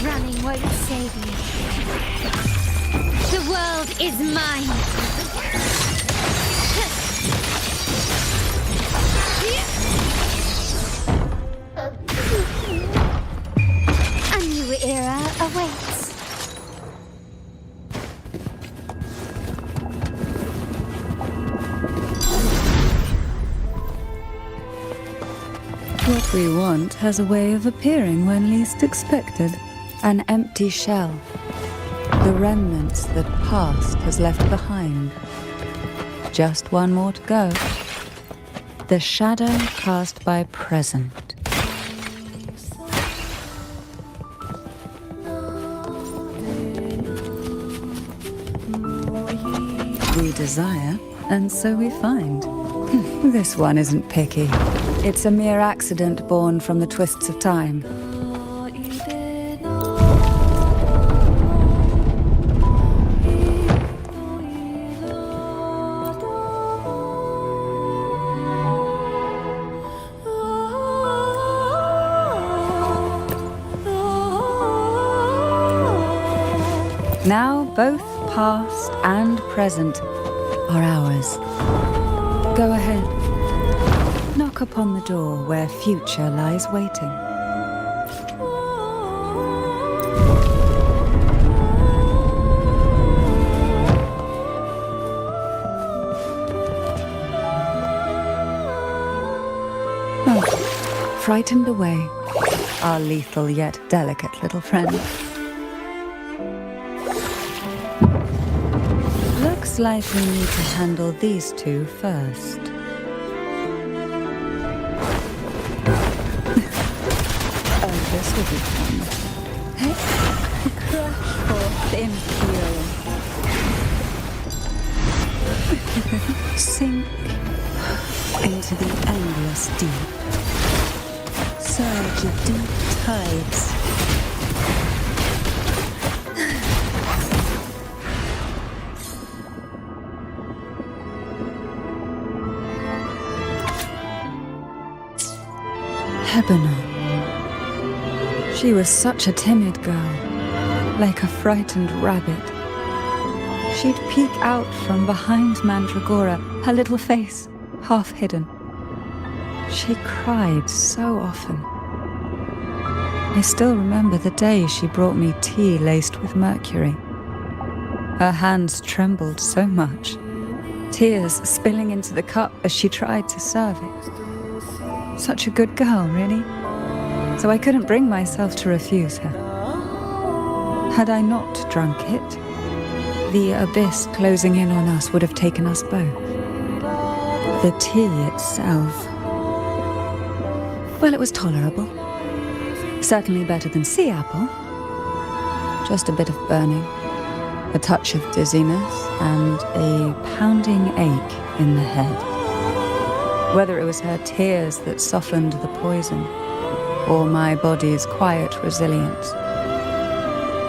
Running won't save you. The world is mine. A new era awaits. What we want has a way of appearing when least expected. An empty shell. The remnants that past has left behind. Just one more to go. The shadow cast by present. We desire, and so we find. This one isn't picky. It's a mere accident born from the twists of time. Now both past and present are ours. Go ahead. Knock upon the door where future lies waiting. Oh, frightened away, our lethal yet delicate little friend. Looks like we need to handle these two first. Oh, this will be fun. Hey, crash forth imperial. Sink into the endless deep. Surge of deep tides. Lebanon. She was such a timid girl, like a frightened rabbit. She'd peek out from behind Mandragora, her little face half hidden. She cried so often. I still remember the day she brought me tea laced with mercury. Her hands trembled so much, tears spilling into the cup as she tried to serve it. Such a good girl, really. So I couldn't bring myself to refuse her. Had I not drunk it, the abyss closing in on us would have taken us both. The tea itself, well, it was tolerable. Certainly better than sea apple. Just a bit of burning, a touch of dizziness, and a pounding ache in the head. Whether it was her tears that softened the poison, or my body's quiet resilience,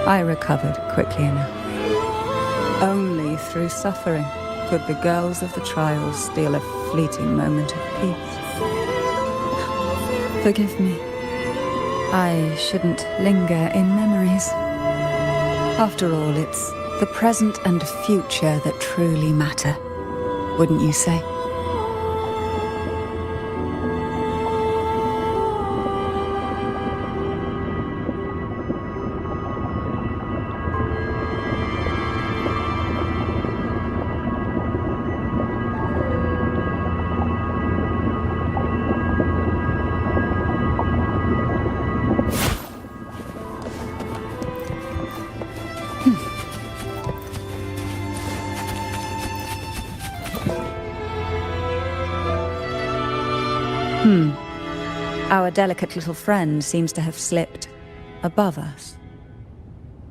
I recovered quickly enough. Only through suffering could the girls of the trials steal a fleeting moment of peace. Forgive me. I shouldn't linger in memories. After all, it's the present and future that truly matter, wouldn't you say? Our delicate little friend seems to have slipped above us.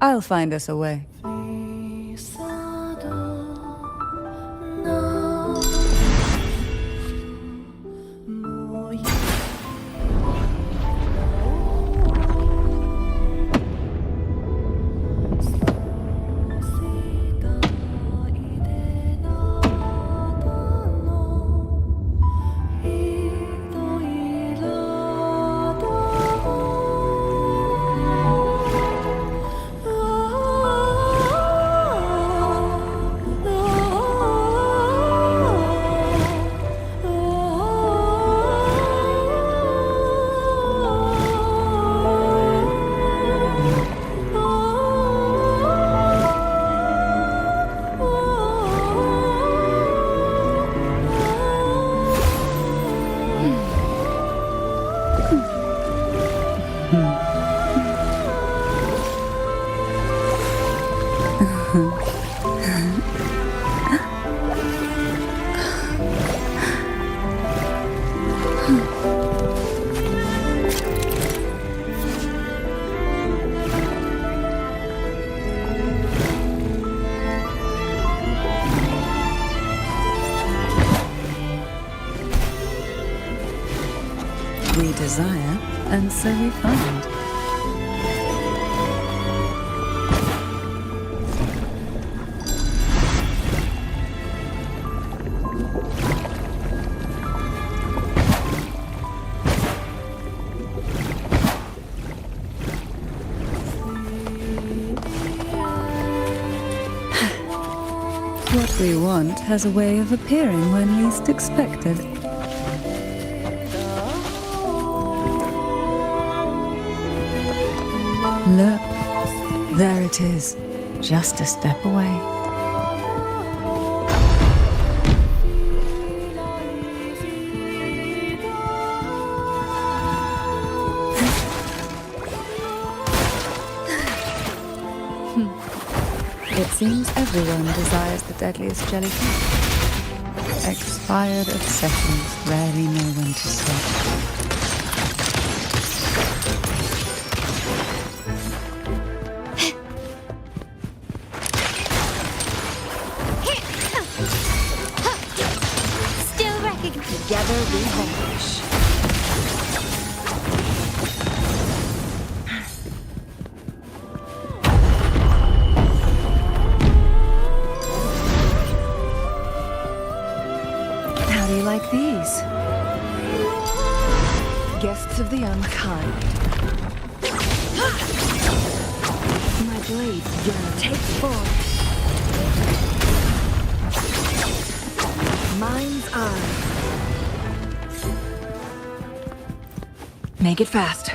I'll find us a way. We desire, and so we find. What we want has a way of appearing when least expected. Look, there it is, just a step away. It seems everyone desires the deadliest jellyfish. Expired obsessions rarely know when to stop. Still recognized. Together we vanish. How do you like these? Guests of the unkind. My blade yearn. Take form. Mind's eye. Make it fast.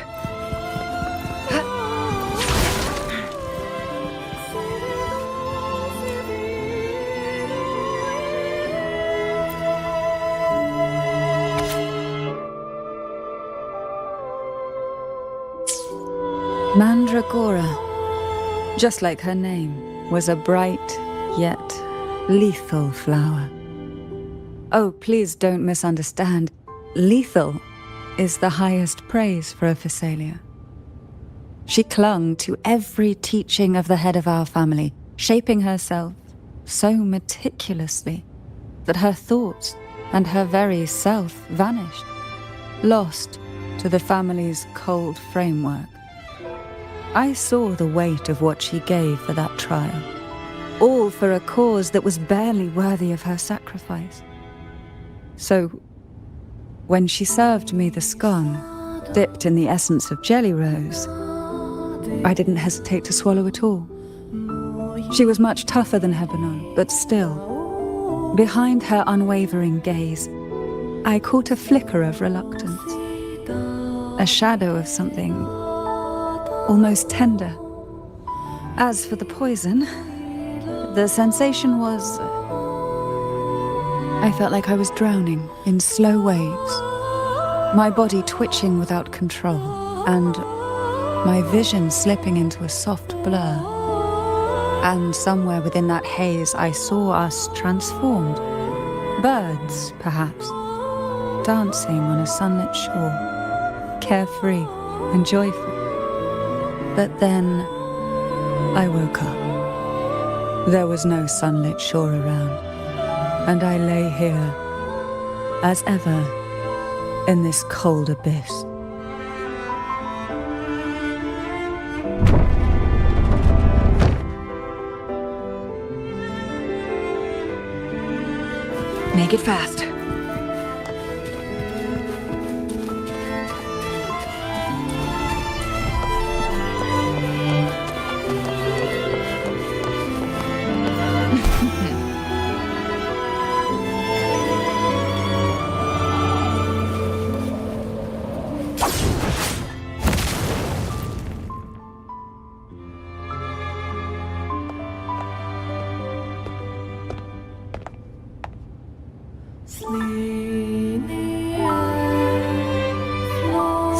Mandragora, just like her name, was a bright yet lethal flower. Oh, please don't misunderstand. Lethal is the highest praise for a Phasalia. She clung to every teaching of the head of our family, shaping herself so meticulously that her thoughts and her very self vanished, lost to the family's cold framework. I saw the weight of what she gave for that trial, all for a cause that was barely worthy of her sacrifice. So, when she served me the scone, dipped in the essence of jelly rose, I didn't hesitate to swallow it all. She was much tougher than Hebenon, but still, behind her unwavering gaze, I caught a flicker of reluctance, a shadow of something almost tender. As for the poison, the sensation was... I felt like I was drowning in slow waves, my body twitching without control, and my vision slipping into a soft blur. And somewhere within that haze, I saw us transformed. Birds, perhaps, dancing on a sunlit shore, carefree and joyful. But then I woke up. There was no sunlit shore around, and I lay here, as ever, in this cold abyss. Make it fast.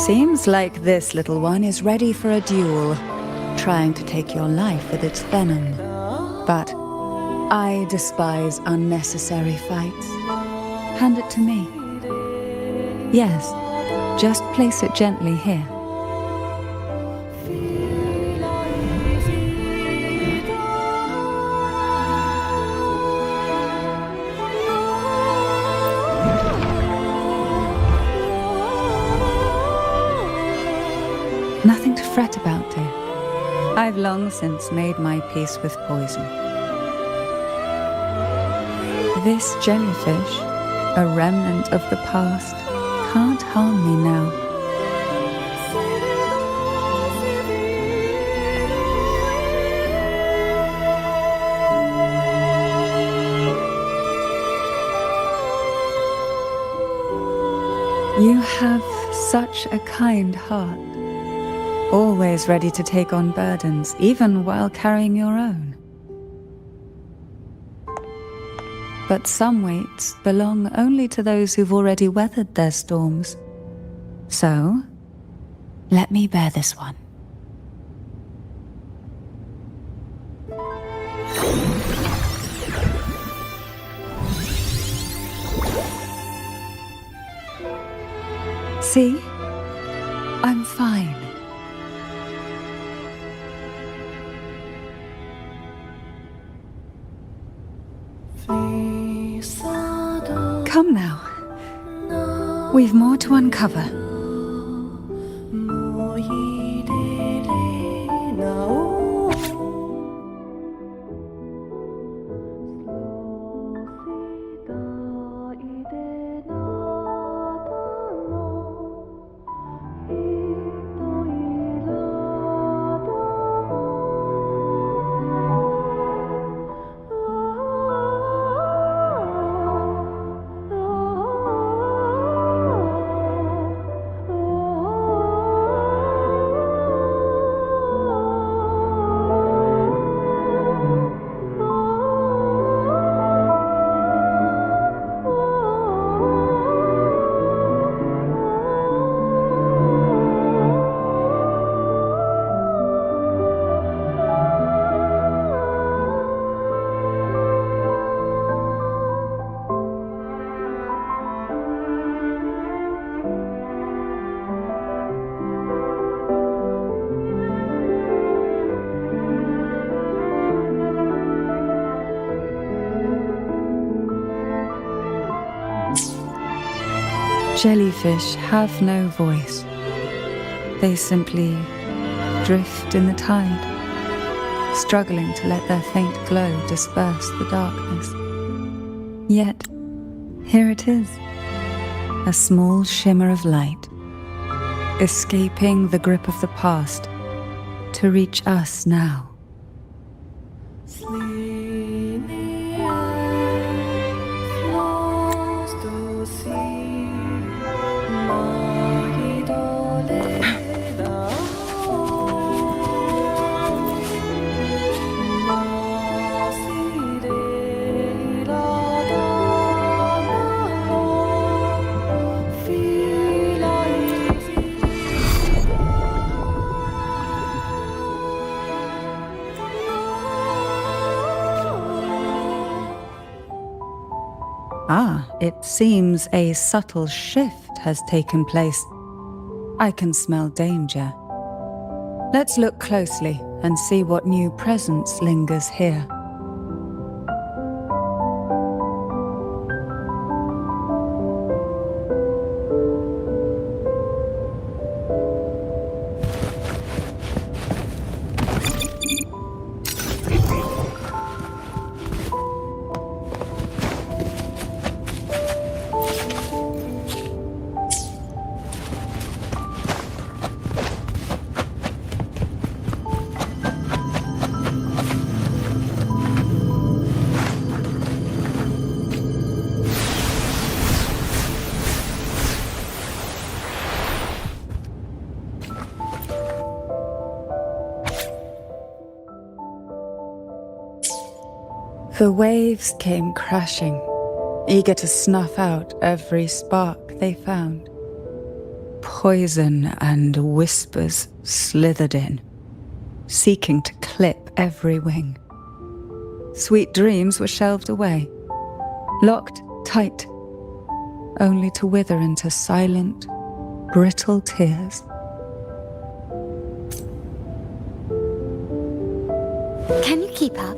Seems like this little one is ready for a duel, trying to take your life with its venom. But I despise unnecessary fights. Hand it to me. Yes, just place it gently here. Nothing to fret about, dear. I've long since made my peace with poison. This jellyfish, a remnant of the past, can't harm me now. You have such a kind heart, always ready to take on burdens, even while carrying your own. But some weights belong only to those who've already weathered their storms. So, let me bear this one. See? I'm fine. Come now. We've more to uncover. Jellyfish have no voice. They simply drift in the tide, struggling to let their faint glow disperse the darkness. Yet, here it is, a small shimmer of light, escaping the grip of the past to reach us now. Ah, it seems a subtle shift has taken place. I can smell danger. Let's look closely and see what new presence lingers here. The waves came crashing, eager to snuff out every spark they found. Poison and whispers slithered in, seeking to clip every wing. Sweet dreams were shelved away, locked tight, only to wither into silent, brittle tears. Can you keep up?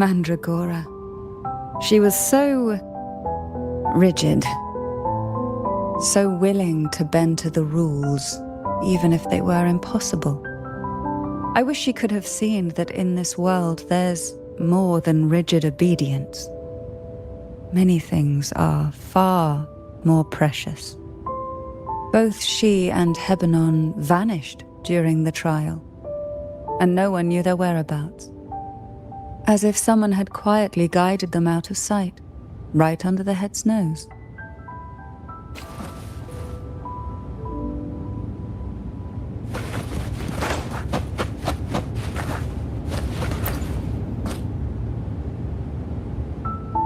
Mandragora. She was so rigid, so willing to bend to the rules, even if they were impossible. I wish she could have seen that in this world there's more than rigid obedience. Many things are far more precious. Both she and Hebanon vanished during the trial, and no one knew their whereabouts. As if someone had quietly guided them out of sight, right under the head's nose.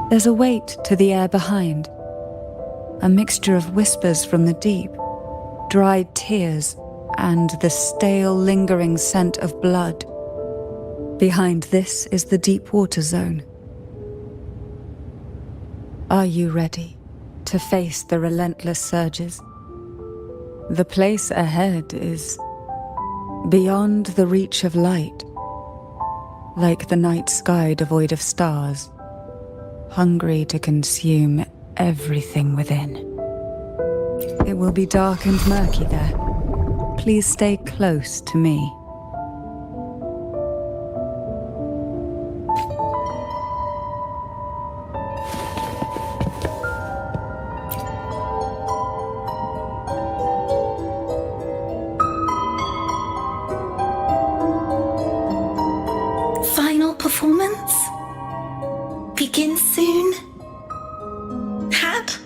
There's a weight to the air behind, a mixture of whispers from the deep, dried tears, and the stale, lingering scent of blood. Behind this is the deep water zone. Are you ready to face the relentless surges? The place ahead is beyond the reach of light, like the night sky devoid of stars, hungry to consume everything within. It will be dark and murky there. Please stay close to me. Final performance? Begin soon? Hat?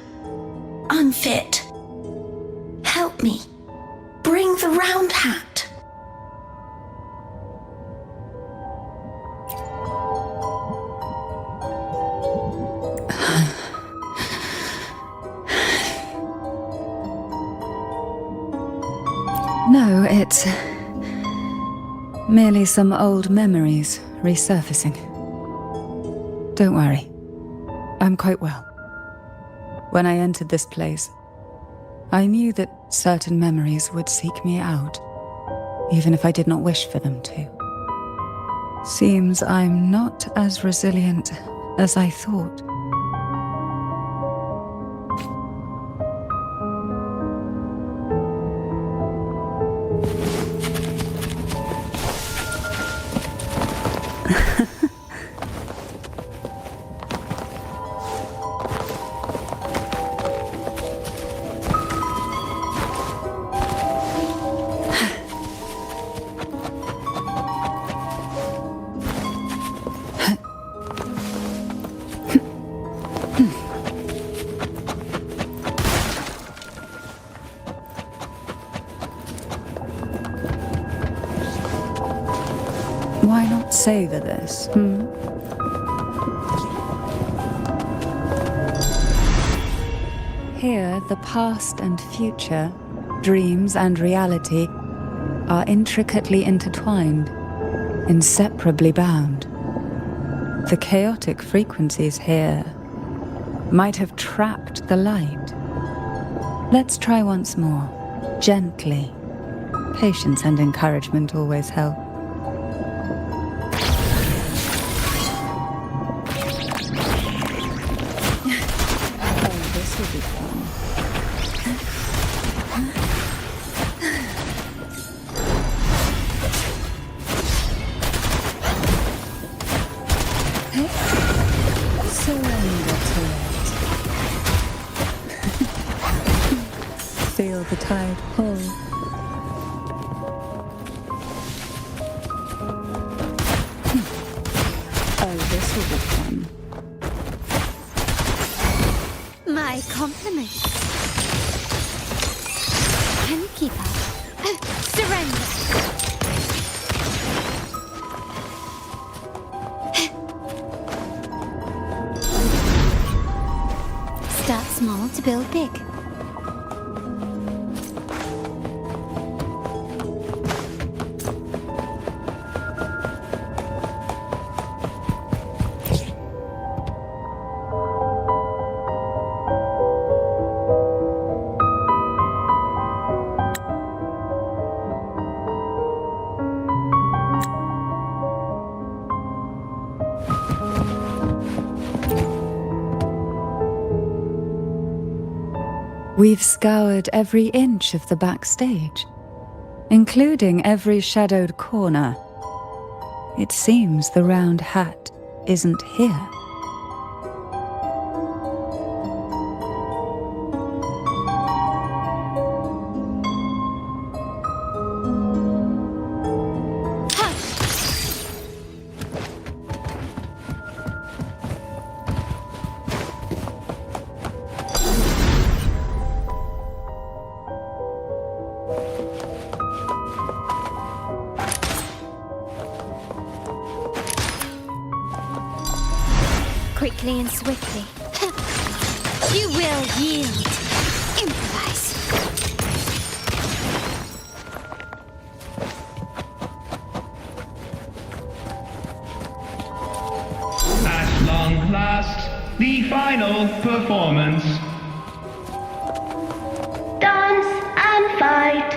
Unfit. Help me. Bring the round hat. No, it's merely some old memories resurfacing. Don't worry. I'm quite well. When I entered this place, I knew that certain memories would seek me out, even if I did not wish for them to. Seems I'm not as resilient as I thought. Why not savor this, Here, the past and future, dreams and reality, are intricately intertwined, inseparably bound. The chaotic frequencies here might have trapped the light. Let's try once more, gently. Patience and encouragement always help. Feel the tide pull. Oh, this will be fun. My compliments. Can you keep up? Surrender. Start small to build big. We've scoured every inch of the backstage, including every shadowed corner. It seems the round hat isn't here. Quickly and swiftly. You will yield. Improvise. At long last, the final performance. Dance and fight.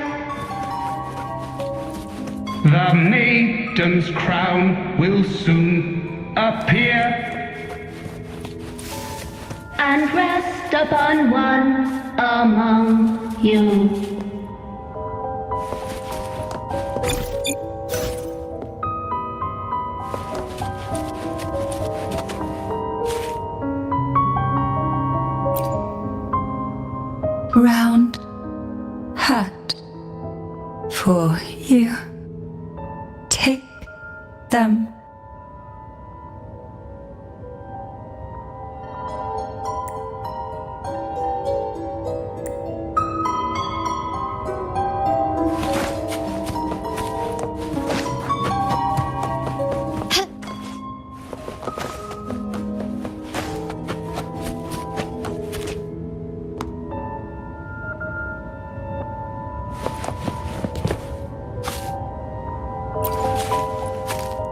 The maiden's crown will soon appear. And rest upon one among you. Round hat for you. Take them.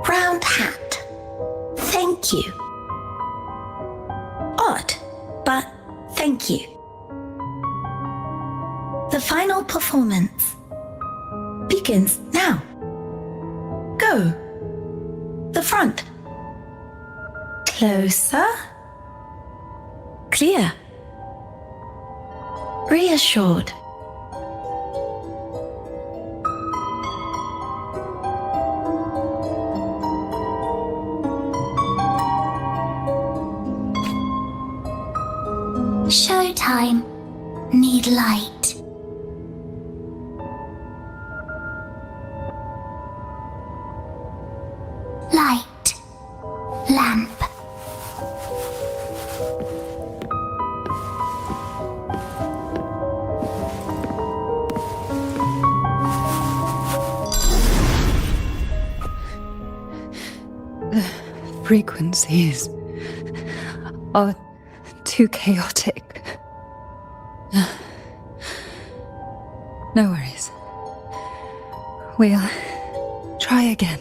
Round hat. Thank you. Odd, but thank you. The final performance begins now. Go. The front. Closer. Clear. Reassured. Showtime. Need light. Light. Lamp. The frequencies are too chaotic. No worries. We'll try again.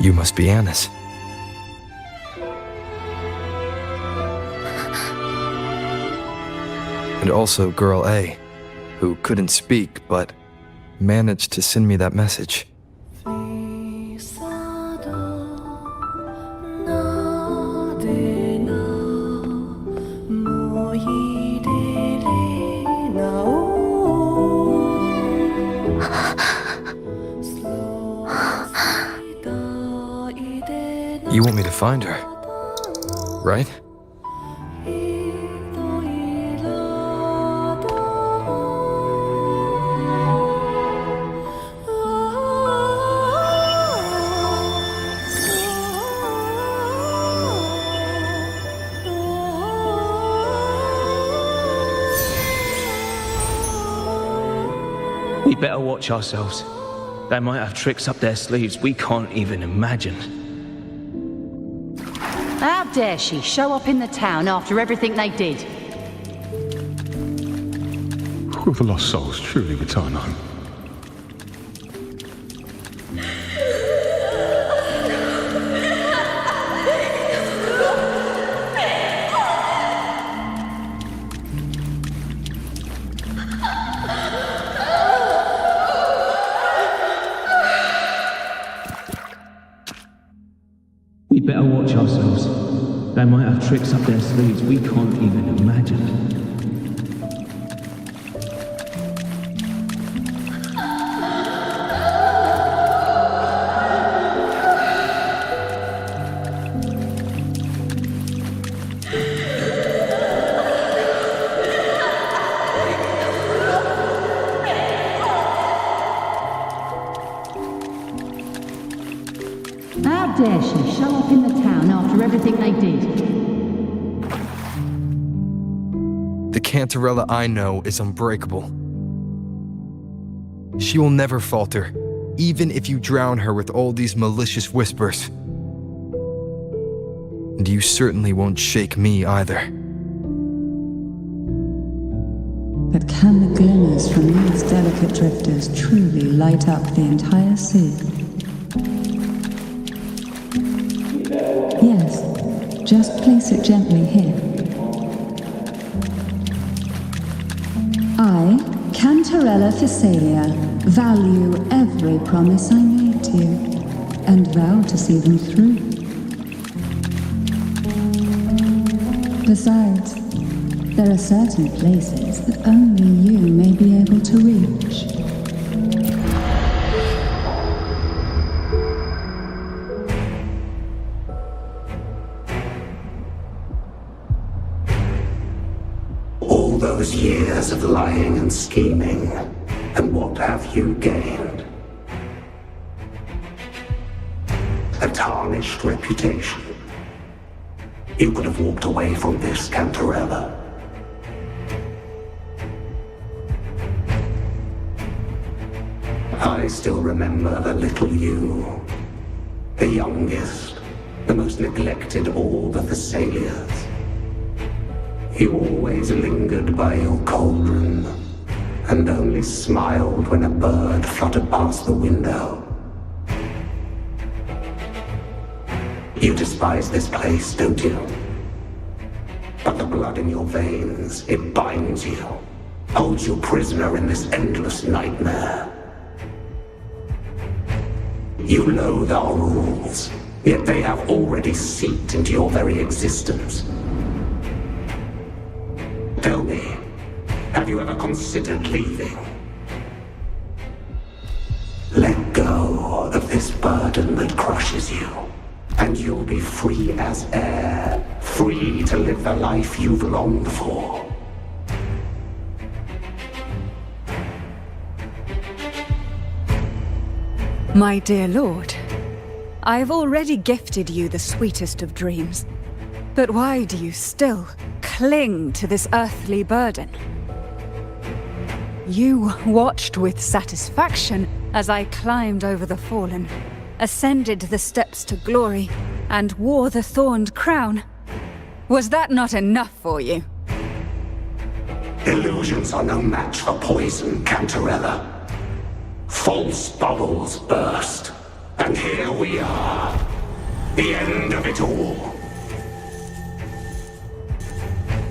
You must be Anna's. And also Girl A, who couldn't speak but managed to send me that message. find her. Right? We better watch ourselves. They might have tricks up their sleeves we can't even imagine. How dare she show up in the town after everything they did? Will the lost souls truly return home? We better watch ourselves. They might have tricks up their sleeves we can't even imagine. How dare she show up in the town after everything they did? The Cantarella I know is unbreakable. She will never falter, even if you drown her with all these malicious whispers. And you certainly won't shake me either. But can the glimmers from these delicate drifters truly light up the entire sea? Yes, just place it gently here. I, Cantarella Thessalia, value every promise I made to you, and vow to see them through. Besides, there are certain places that only you may be able to reach. All those years of lying and scheming, and what have you gained? A tarnished reputation. You could have walked away from this, Cantarella. I still remember the little you, the youngest, the most neglected of all the Thessalias. You always lingered by your cauldron, and only smiled when a bird fluttered past the window. You despise this place, don't you? But the blood in your veins, it binds you, holds you prisoner in this endless nightmare. You loathe our rules, yet they have already seeped into your very existence. Tell me, have you ever considered leaving? Let go of this burden that crushes you, and you'll be free as air, free to live the life you've longed for. My dear lord, I have already gifted you the sweetest of dreams. But why do you still cling to this earthly burden? You watched with satisfaction as I climbed over the fallen, ascended the steps to glory, and wore the thorned crown. Was that not enough for you? Illusions are no match for poison, Cantarella. False bubbles burst, and here we are. The end of it all.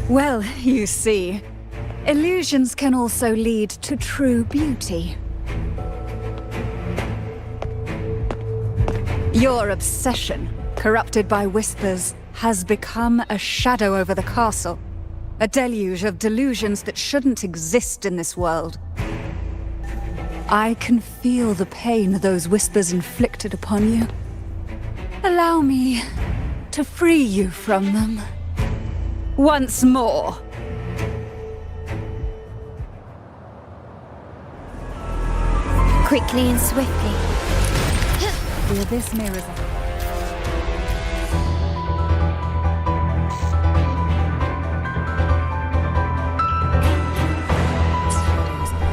Well, you see, illusions can also lead to true beauty. Your obsession, corrupted by whispers, has become a shadow over the castle. A deluge of delusions that shouldn't exist in this world. I can feel the pain those whispers inflicted upon you. Allow me to free you from them. Once more. Quickly and swiftly. The abyss mirrors us.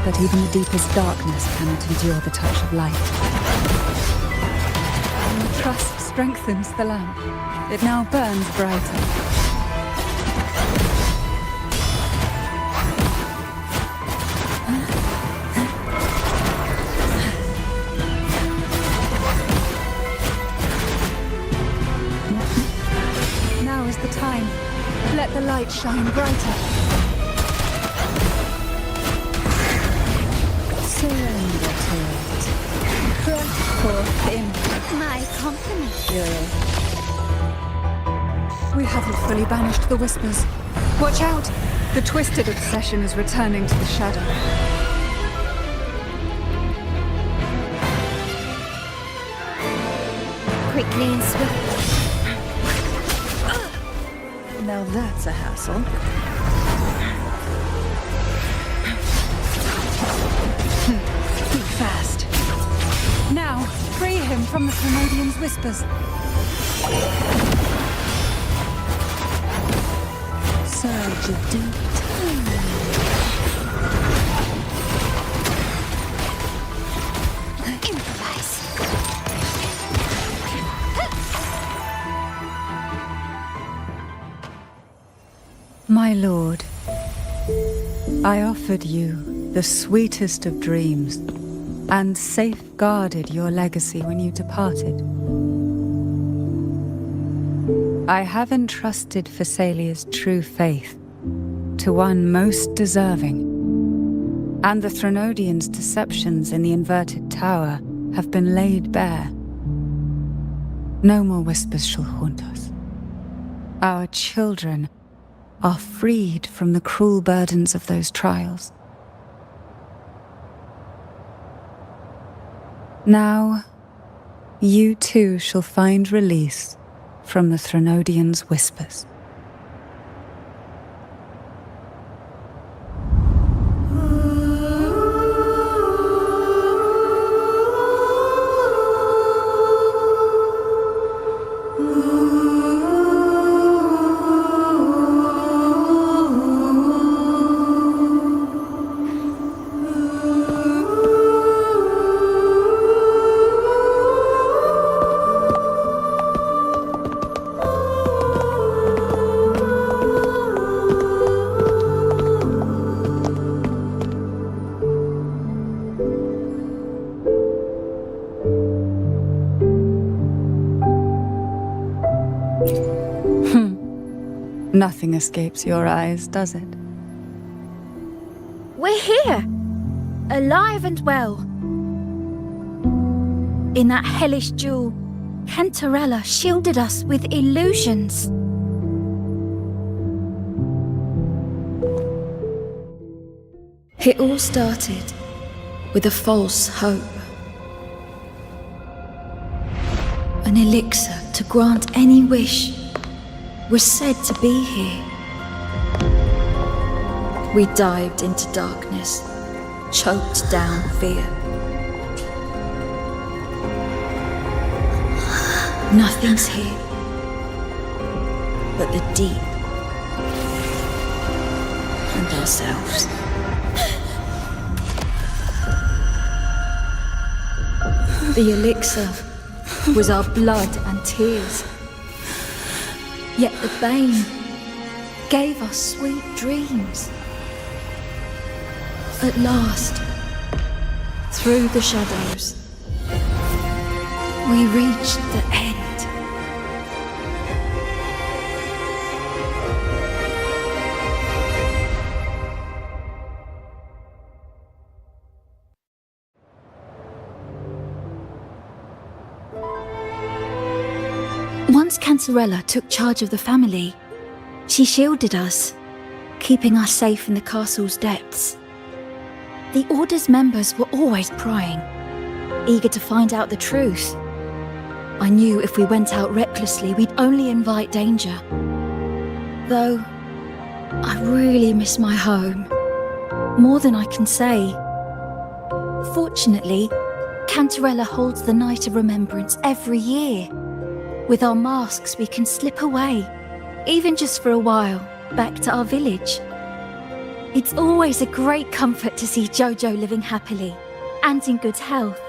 But even the deepest darkness cannot endure the touch of light. And the trust strengthens the lamp. It now burns brighter. Now is the time. Let the light shine brighter. Surrender to it. Press forth in My compliments. We haven't fully banished the whispers. Watch out! The twisted obsession is returning to the shadow. Quickly and swiftly. Now that's a hassle. Be fast. Now, free him from the Trinodian's whispers. Surge of deep Improvise. My lord, I offered you the sweetest of dreams and safeguarded your legacy when you departed. I have entrusted Phassalia's true faith to one most deserving, and the Trinodians' deceptions in the inverted tower have been laid bare. No more whispers shall haunt us. Our children are freed from the cruel burdens of those trials. Now, you too shall find release from the Trinodians' whispers. Nothing escapes your eyes, does it? We're here, alive and well. In that hellish duel, Cantarella shielded us with illusions. It all started with a false hope. An elixir to grant any wish was said to be here. We dived into darkness, choked down fear. Nothing's here but the deep and ourselves. The elixir was our blood and tears. Yet the bane gave us sweet dreams. At last, through the shadows, we reached the end. Once Cantarella took charge of the family, she shielded us, keeping us safe in the castle's depths. The Order's members were always prying, eager to find out the truth. I knew if we went out recklessly, we'd only invite danger. Though, I really miss my home. More than I can say. Fortunately, Cantarella holds the Night of Remembrance every year. With our masks, we can slip away, even just for a while, back to our village. It's always a great comfort to see Jojo living happily and in good health.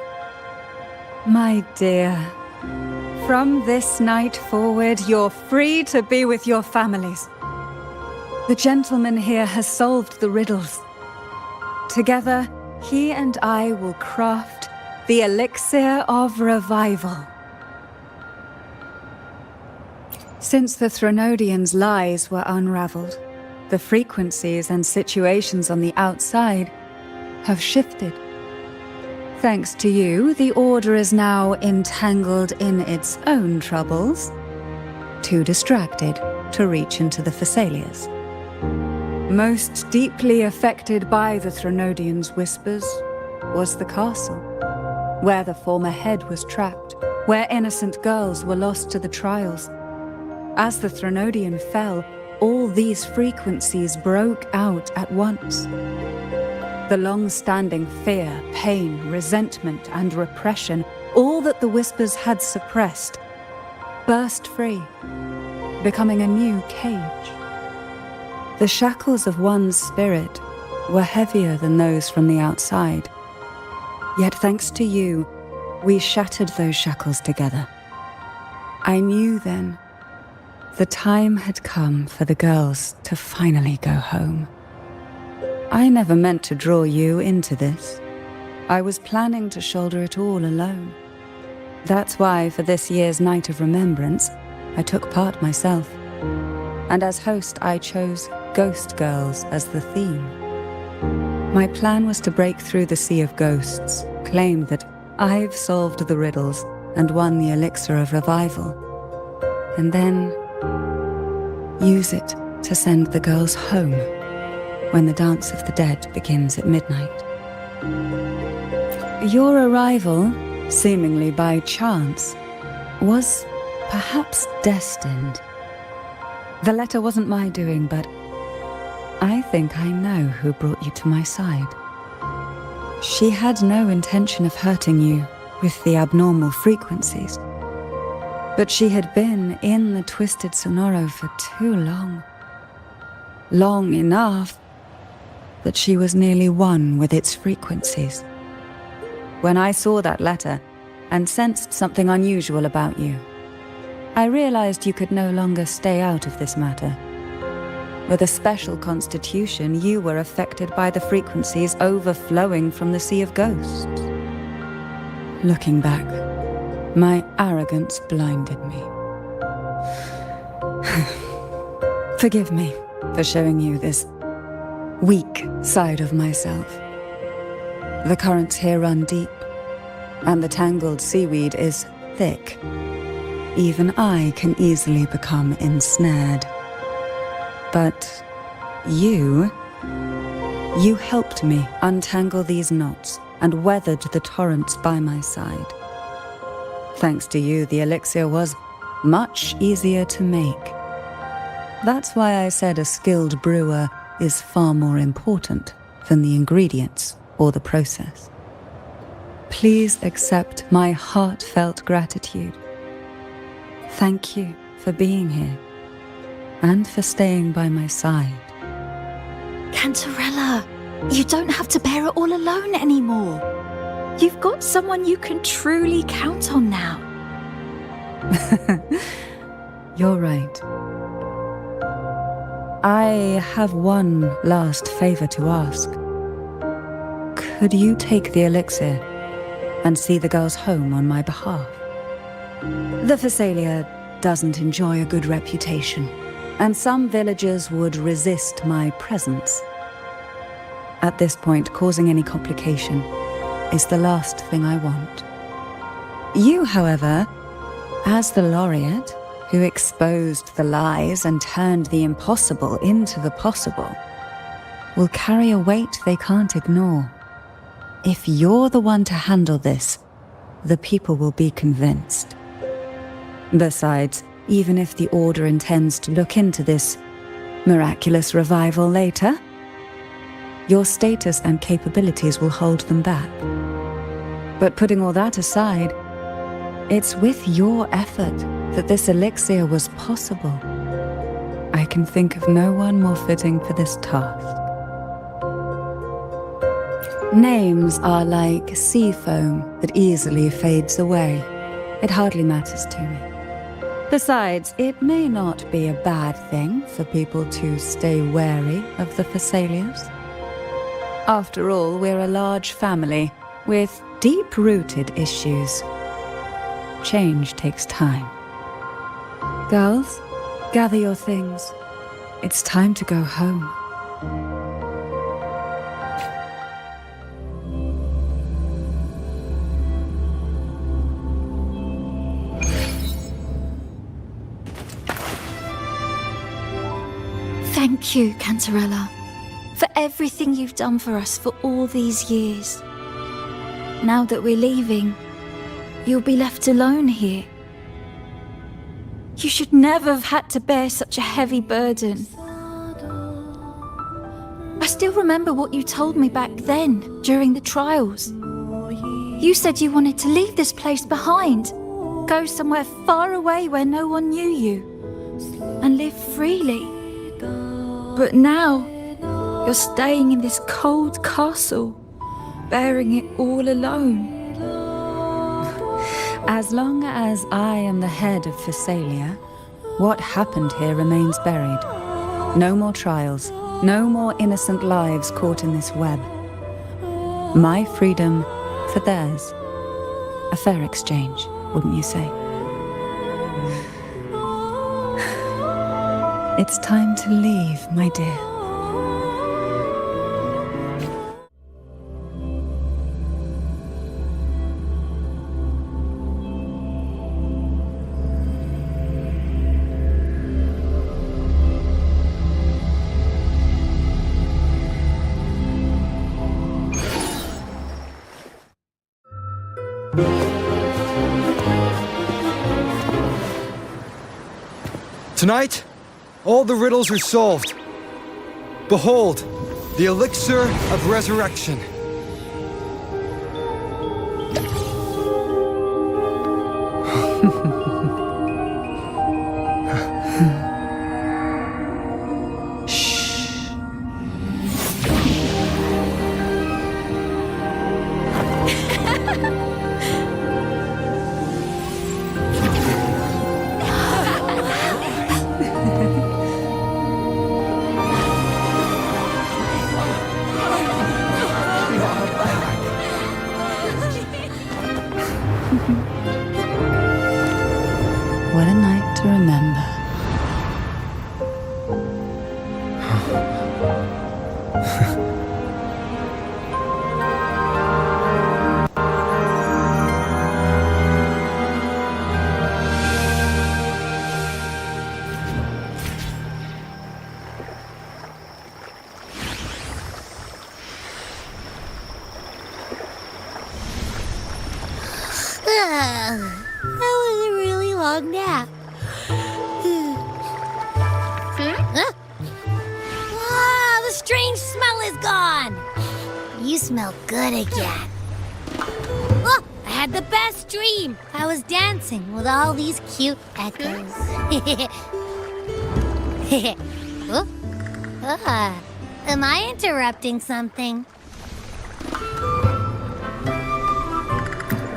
My dear, from this night forward, you're free to be with your families. The gentleman here has solved the riddles. Together, he and I will craft the elixir of revival. Since the Threnodians' lies were unraveled, the frequencies and situations on the outside have shifted. Thanks to you, the Order is now entangled in its own troubles, too distracted to reach into the Thessalias. Most deeply affected by the Threnodians' whispers was the castle, where the former head was trapped, where innocent girls were lost to the trials. As the Threnodian fell, all these frequencies broke out at once. The long-standing fear, pain, resentment, and repression, all that the whispers had suppressed, burst free, becoming a new cage. The shackles of one's spirit were heavier than those from the outside. Yet thanks to you, we shattered those shackles together. I knew then the time had come for the girls to finally go home. I never meant to draw you into this. I was planning to shoulder it all alone. That's why for this year's Night of Remembrance, I took part myself. And as host, I chose Ghost Girls as the theme. My plan was to break through the sea of ghosts, claim that I've solved the riddles and won the elixir of revival, and then use it to send the girls home when the Dance of the Dead begins at midnight. Your arrival, seemingly by chance, was perhaps destined. The letter wasn't my doing, but I think I know who brought you to my side. She had no intention of hurting you with the abnormal frequencies, but she had been in the Twisted Sonoro for too long. Long enough that she was nearly one with its frequencies. When I saw that letter and sensed something unusual about you, I realized you could no longer stay out of this matter. With a special constitution, you were affected by the frequencies overflowing from the Sea of Ghosts. Looking back, my arrogance blinded me. Forgive me for showing you this weak side of myself. The currents here run deep, and the tangled seaweed is thick. Even I can easily become ensnared. But you helped me untangle these knots and weathered the torrents by my side. Thanks to you, the elixir was much easier to make. That's why I said a skilled brewer is far more important than the ingredients or the process. Please accept my heartfelt gratitude. Thank you for being here and for staying by my side. Cantarella, you don't have to bear it all alone anymore. You've got someone you can truly count on now. You're right. I have one last favor to ask. Could you take the elixir and see the girls home on my behalf? The Thessalia doesn't enjoy a good reputation, and some villagers would resist my presence. At this point, causing any complication is the last thing I want. You, however, as the laureate who exposed the lies and turned the impossible into the possible, will carry a weight they can't ignore. If you're the one to handle this, the people will be convinced. Besides, even if the Order intends to look into this miraculous revival later, your status and capabilities will hold them back. But putting all that aside, it's with your effort that this elixir was possible. I can think of no one more fitting for this task. Names are like sea foam that easily fades away. It hardly matters to me. Besides, it may not be a bad thing for people to stay wary of the Thessalians. After all, we're a large family with deep-rooted issues. Change takes time. Girls, gather your things. It's time to go home. Thank you, Cantarella, for everything you've done for us for all these years. Now that we're leaving, you'll be left alone here. You should never have had to bear such a heavy burden. I still remember what you told me back then, during the trials. You said you wanted to leave this place behind, go somewhere far away where no one knew you, and live freely. But now, you're staying in this cold castle, bearing it all alone. As long as I am the head of Thessalia, what happened here remains buried. No more trials, no more innocent lives caught in this web. My freedom for theirs. A fair exchange, wouldn't you say? It's time to leave, my dear. Tonight, all the riddles are solved. Behold, the elixir of resurrection. What a night to remember. That was a really long nap. Ah, the strange smell is gone. You smell good again. Oh, I had the best dream. I was dancing with all these cute echoes. Oh, am I interrupting something?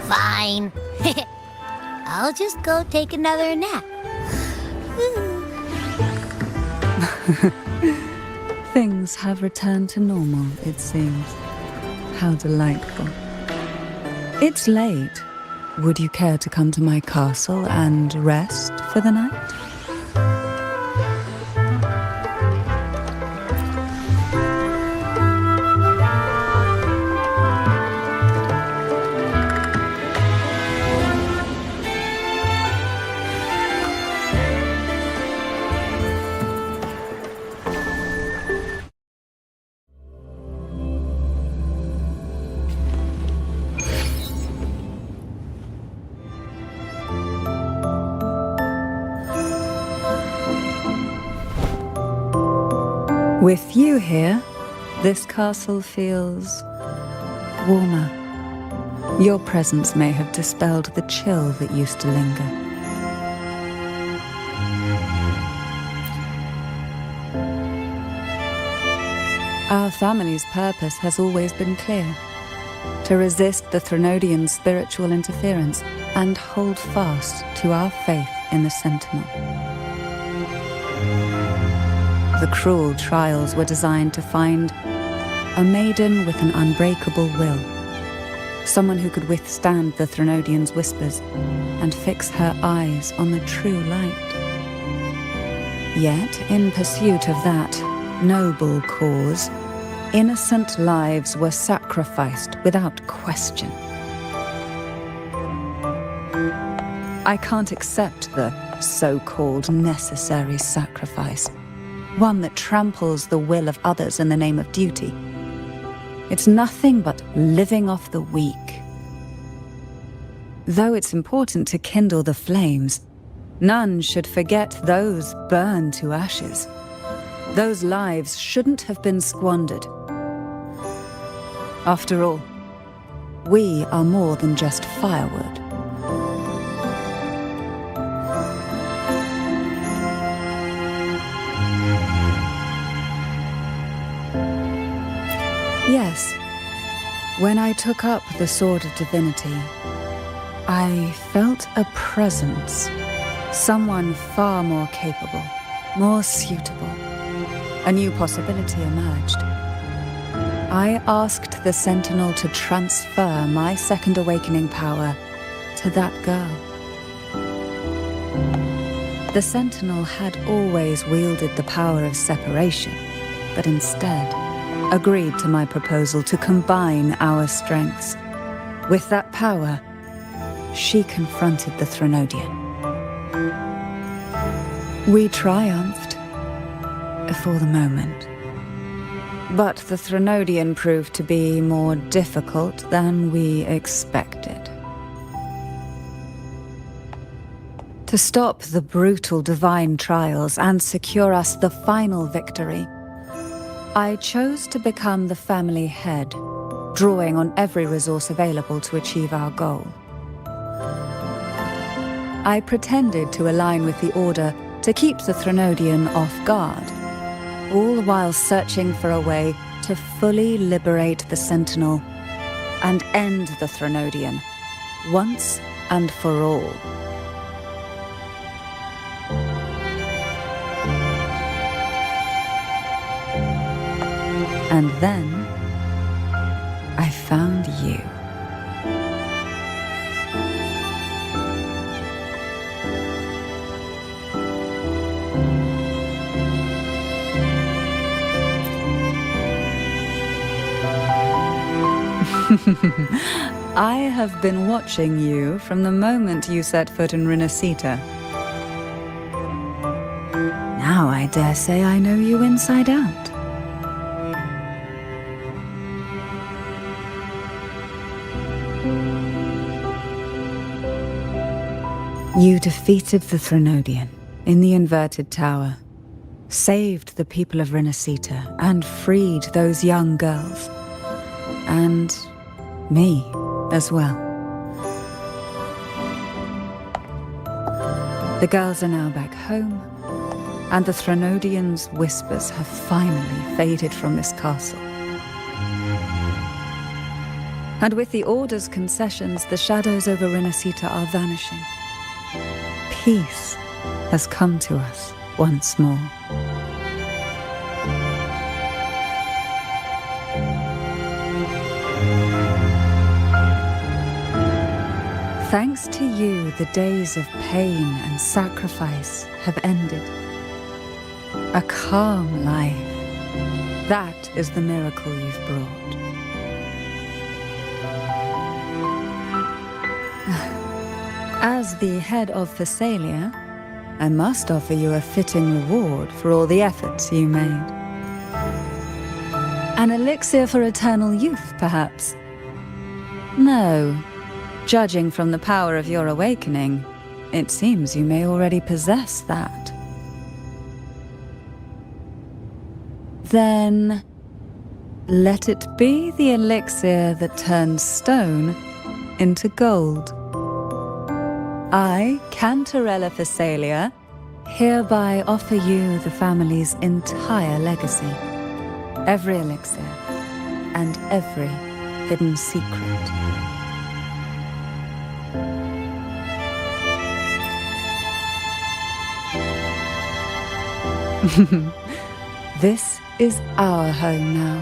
Fine. I'll just go take another nap. Things have returned to normal, it seems. How delightful. It's late. Would you care to come to my castle and rest for the night? With you here, this castle feels warmer. Your presence may have dispelled the chill that used to linger. Our family's purpose has always been clear: to resist the Threnodian spiritual interference and hold fast to our faith in the Sentinel. The cruel trials were designed to find a maiden with an unbreakable will, someone who could withstand the Threnodian's whispers and fix her eyes on the true light. Yet, in pursuit of that noble cause, innocent lives were sacrificed without question. I can't accept the so-called necessary sacrifice, one that tramples the will of others in the name of duty. It's nothing but living off the weak. Though it's important to kindle the flames, none should forget those burned to ashes. Those lives shouldn't have been squandered. After all, we are more than just firewood. Yes, when I took up the Sword of Divinity, I felt a presence, someone far more capable, more suitable. A new possibility emerged. I asked the Sentinel to transfer my second awakening power to that girl. The Sentinel had always wielded the power of separation, but instead agreed to my proposal to combine our strengths. With that power, she confronted the Threnodian. We triumphed, for the moment. But the Threnodian proved to be more difficult than we expected. To stop the brutal divine trials and secure us the final victory, I chose to become the family head, drawing on every resource available to achieve our goal. I pretended to align with the Order to keep the Threnodian off guard, all while searching for a way to fully liberate the Sentinel and end the Threnodian, once and for all. And then I found you. I have been watching you from the moment you set foot in Renacita. Now I dare say I know you inside out. You defeated the Threnodian in the Inverted Tower, saved the people of Renacita, and freed those young girls. And me as well. The girls are now back home, and the Threnodian's whispers have finally faded from this castle. And with the Order's concessions, the shadows over Renacita are vanishing. Peace has come to us once more. Thanks to you, the days of pain and sacrifice have ended. A calm life. That is the miracle you've brought. As the head of Thessalia, I must offer you a fitting reward for all the efforts you made. An elixir for eternal youth, perhaps? No. Judging from the power of your awakening, it seems you may already possess that. Then let it be the elixir that turns stone into gold. I, Cantarella Phasalia, hereby offer you the family's entire legacy. Every elixir and every hidden secret. This is our home now.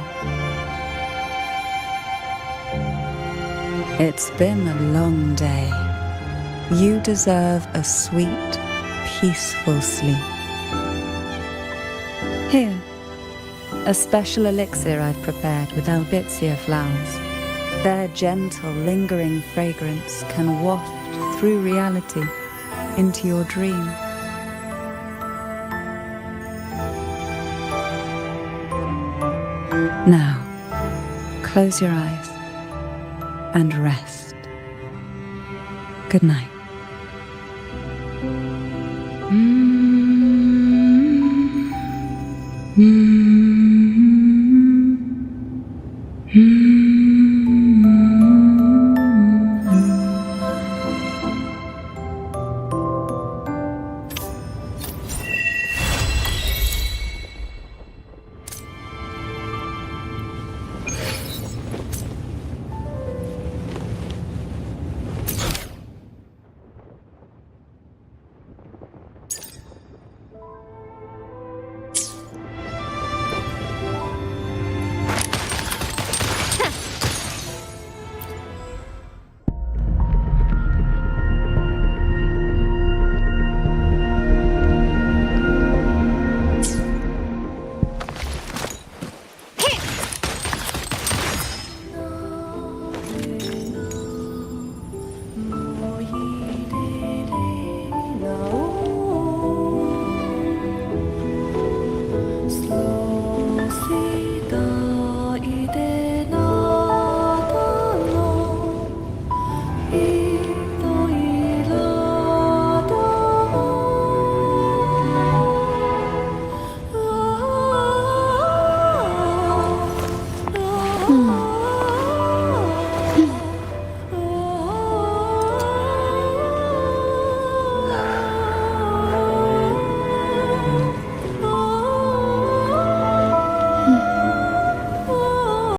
It's been a long day. You deserve a sweet, peaceful sleep. Here, a special elixir I've prepared with albizia flowers. Their gentle, lingering fragrance can waft through reality into your dream. Now, close your eyes and rest. Good night. Mm-hmm.